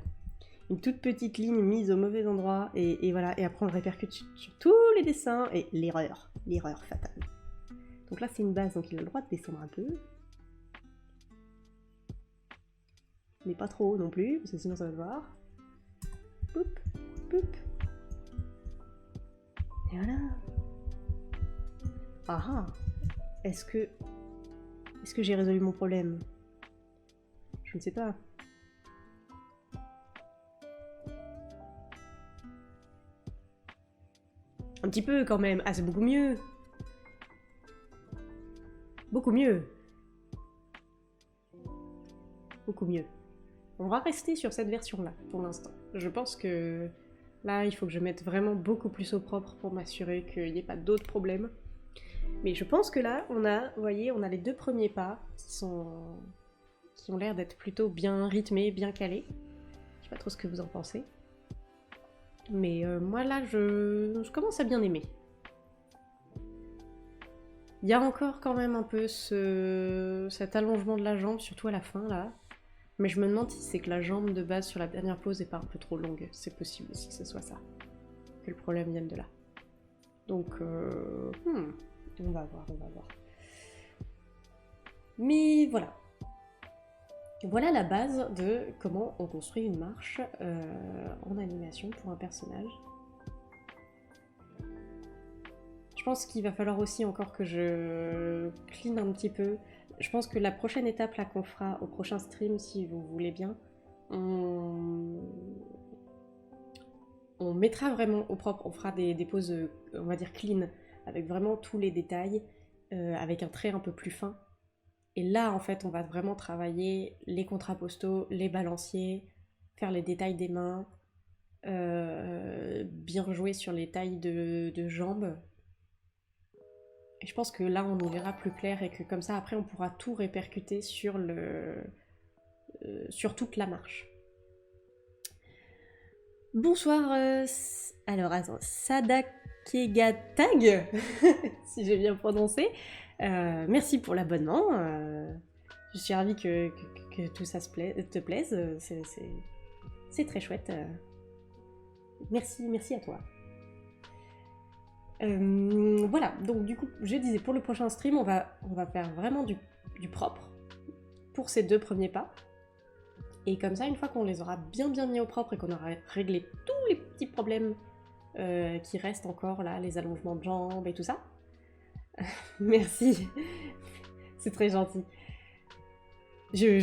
Une toute petite ligne mise au mauvais endroit. Et voilà. Et après, on le répercute sur tous les dessins. Et l'erreur. L'erreur fatale. Donc là, c'est une base. Donc il a le droit de descendre un peu. Mais pas trop non plus. Parce que sinon, ça va se voir. Poup. Poup. Et voilà. Ah ah. Est-ce que j'ai résolu mon problème? Je ne sais pas. Un petit peu quand même. Ah, c'est beaucoup mieux. Beaucoup mieux. Beaucoup mieux. On va rester sur cette version-là pour l'instant. Je pense que là, il faut que je mette vraiment beaucoup plus au propre pour m'assurer qu'il n'y ait pas d'autres problèmes. Mais je pense que là, on a, vous voyez, on a les deux premiers pas qui ont l'air d'être plutôt bien rythmés, bien calés. Je sais pas trop ce que vous en pensez. Mais moi là, je commence à bien aimer. Il y a encore quand même un peu cet allongement de la jambe, surtout à la fin là. Mais je me demande si c'est que la jambe de base sur la dernière pose est pas un peu trop longue. C'est possible aussi que ce soit ça. Que le problème vienne de là. Donc, on va voir, on va voir. Mais voilà. Voilà la base de comment on construit une marche en animation pour un personnage. Je pense qu'il va falloir aussi encore que je clean un petit peu. Je pense que la prochaine étape là qu'on fera au prochain stream, si vous voulez bien, on mettra vraiment au propre, on fera des poses, on va dire clean, avec vraiment tous les détails, avec un trait un peu plus fin. Et là, en fait, on va vraiment travailler les contrapostaux, les balanciers, faire les détails des mains, bien jouer sur les tailles de jambes. Et je pense que là, on y verra plus clair et que comme ça, après, on pourra tout répercuter sur toute la marche. Bonsoir, alors attends, Sadakegatag, si j'ai bien prononcé. Merci pour l'abonnement. Je suis ravie que tout ça te plaise. C'est très chouette. Merci à toi. Voilà, donc du coup, je disais, pour le prochain stream, on va faire vraiment du propre pour ces deux premiers pas. Et comme ça, une fois qu'on les aura bien mis au propre et qu'on aura réglé tous les petits problèmes qui restent encore là, les allongements de jambes et tout ça. Merci, c'est très gentil. Je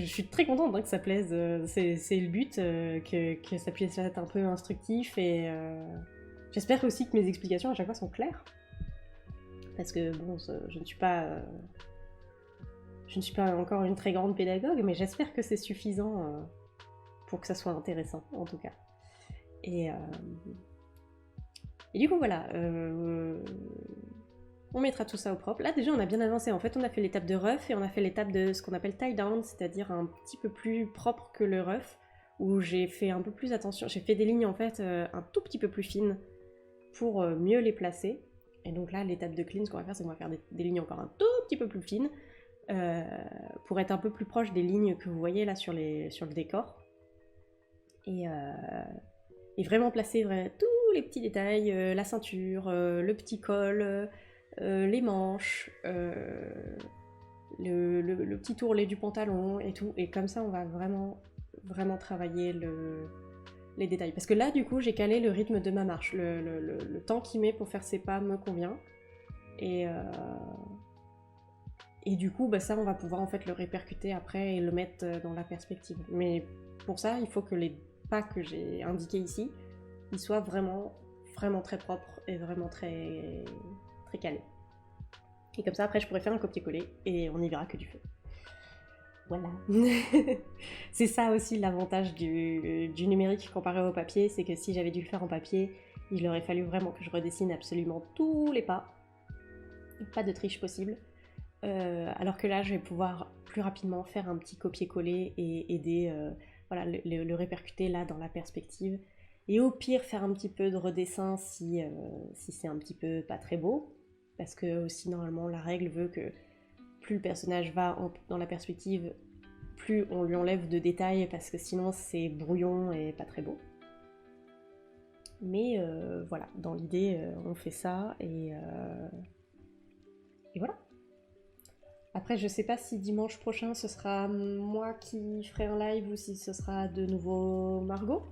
suis très contente que ça plaise, c'est le but, que ça puisse être un peu instructif et j'espère aussi que mes explications à chaque fois sont claires. Parce que bon, je ne suis pas encore une très grande pédagogue, mais j'espère que c'est suffisant pour que ça soit intéressant, en tout cas. Et du coup, voilà. On mettra tout ça au propre. Là, déjà, on a bien avancé. En fait, on a fait l'étape de rough et on a fait l'étape de ce qu'on appelle tie down, c'est-à-dire un petit peu plus propre que le rough, où j'ai fait un peu plus attention. J'ai fait des lignes, en fait, un tout petit peu plus fines pour mieux les placer. Et donc là, l'étape de clean, ce qu'on va faire, c'est qu'on va faire des lignes encore un tout petit peu plus fines, pour être un peu plus proche des lignes que vous voyez là sur le décor. Et vraiment placer tous les petits détails, la ceinture, le petit col, les manches, le petit tourlet du pantalon et tout. Et comme ça, on va vraiment travailler les détails. Parce que là, du coup, j'ai calé le rythme de ma marche. Le temps qu'il met pour faire ses pas me convient. Et du coup, bah, ça, on va pouvoir en fait le répercuter après et le mettre dans la perspective. Mais pour ça, il faut que les pas que j'ai indiqués ici, ils soient vraiment très propres et vraiment très calés. Et comme ça, après, je pourrais faire un copier-coller et on n'y verra que du feu. Voilà. C'est ça aussi l'avantage du numérique comparé au papier, c'est que si j'avais dû le faire en papier, il aurait fallu vraiment que je redessine absolument tous les pas. pas de triche possible. Alors que là, je vais pouvoir plus rapidement faire un petit copier-coller et aider, voilà, le répercuter là dans la perspective. Et au pire, faire un petit peu de redessin si c'est un petit peu pas très beau. Parce que aussi, normalement, la règle veut que plus le personnage va dans la perspective, plus on lui enlève de détails, parce que sinon c'est brouillon et pas très beau. Mais voilà, dans l'idée, on fait ça et voilà. Après, je sais pas si dimanche prochain ce sera moi qui ferai un live ou si ce sera de nouveau Margot.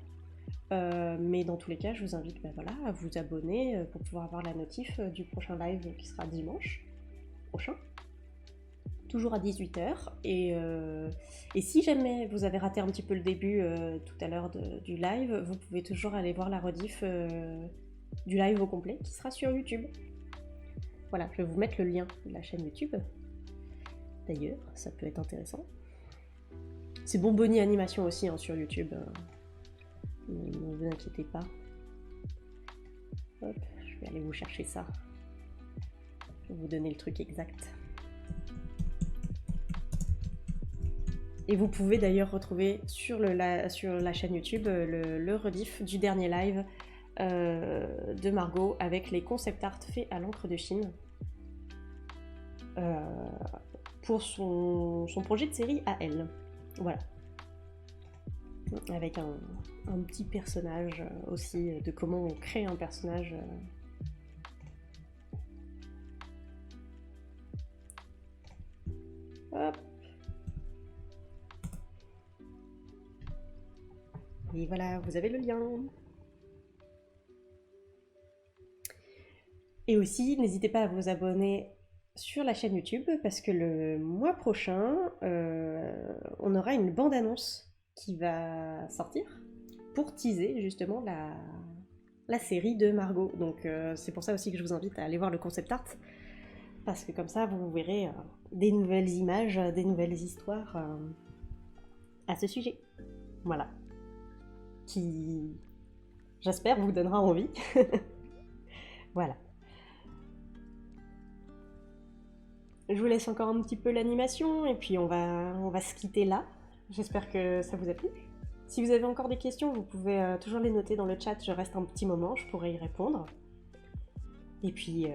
Mais dans tous les cas, je vous invite voilà, à vous abonner pour pouvoir avoir la notif du prochain live qui sera dimanche prochain. Toujours à 18h. Et si jamais vous avez raté un petit peu le début tout à l'heure du live, vous pouvez toujours aller voir la rediff du live au complet qui sera sur YouTube. Voilà, je vais vous mettre le lien de la chaîne YouTube. D'ailleurs, ça peut être intéressant. C'est Bonbonnie Animation aussi hein, sur YouTube. Ne vous inquiétez pas. Hop, je vais aller vous chercher ça. Je vais vous donner le truc exact. Et vous pouvez d'ailleurs retrouver sur la chaîne YouTube le rediff du dernier live de Margot avec les concept art faits à l'encre de Chine pour son projet de série à elle. Voilà. Avec un petit personnage aussi, de comment on crée un personnage. Hop. Et voilà, vous avez le lien. Et aussi, n'hésitez pas à vous abonner sur la chaîne YouTube parce que le mois prochain, on aura une bande-annonce qui va sortir pour teaser justement la série de Margot. Donc c'est pour ça aussi que je vous invite à aller voir le concept art parce que comme ça, vous verrez des nouvelles images, des nouvelles histoires à ce sujet. Voilà. Qui, j'espère, vous donnera envie. Voilà. Je vous laisse encore un petit peu l'animation et puis on va se quitter là. J'espère que ça vous a plu. Si vous avez encore des questions, vous pouvez toujours les noter dans le chat. Je reste un petit moment, je pourrai y répondre. Et puis,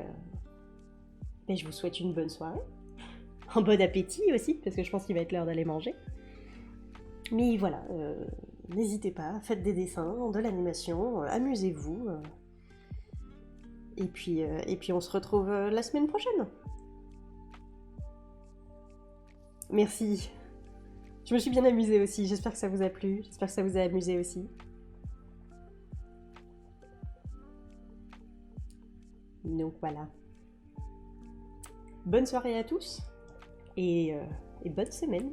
je vous souhaite une bonne soirée. Un bon appétit aussi, parce que je pense qu'il va être l'heure d'aller manger. Mais voilà, n'hésitez pas, faites des dessins, de l'animation, amusez-vous. Et puis on se retrouve la semaine prochaine. Merci. Je me suis bien amusée aussi, j'espère que ça vous a plu, j'espère que ça vous a amusé aussi. Donc voilà. Bonne soirée à tous et bonne semaine.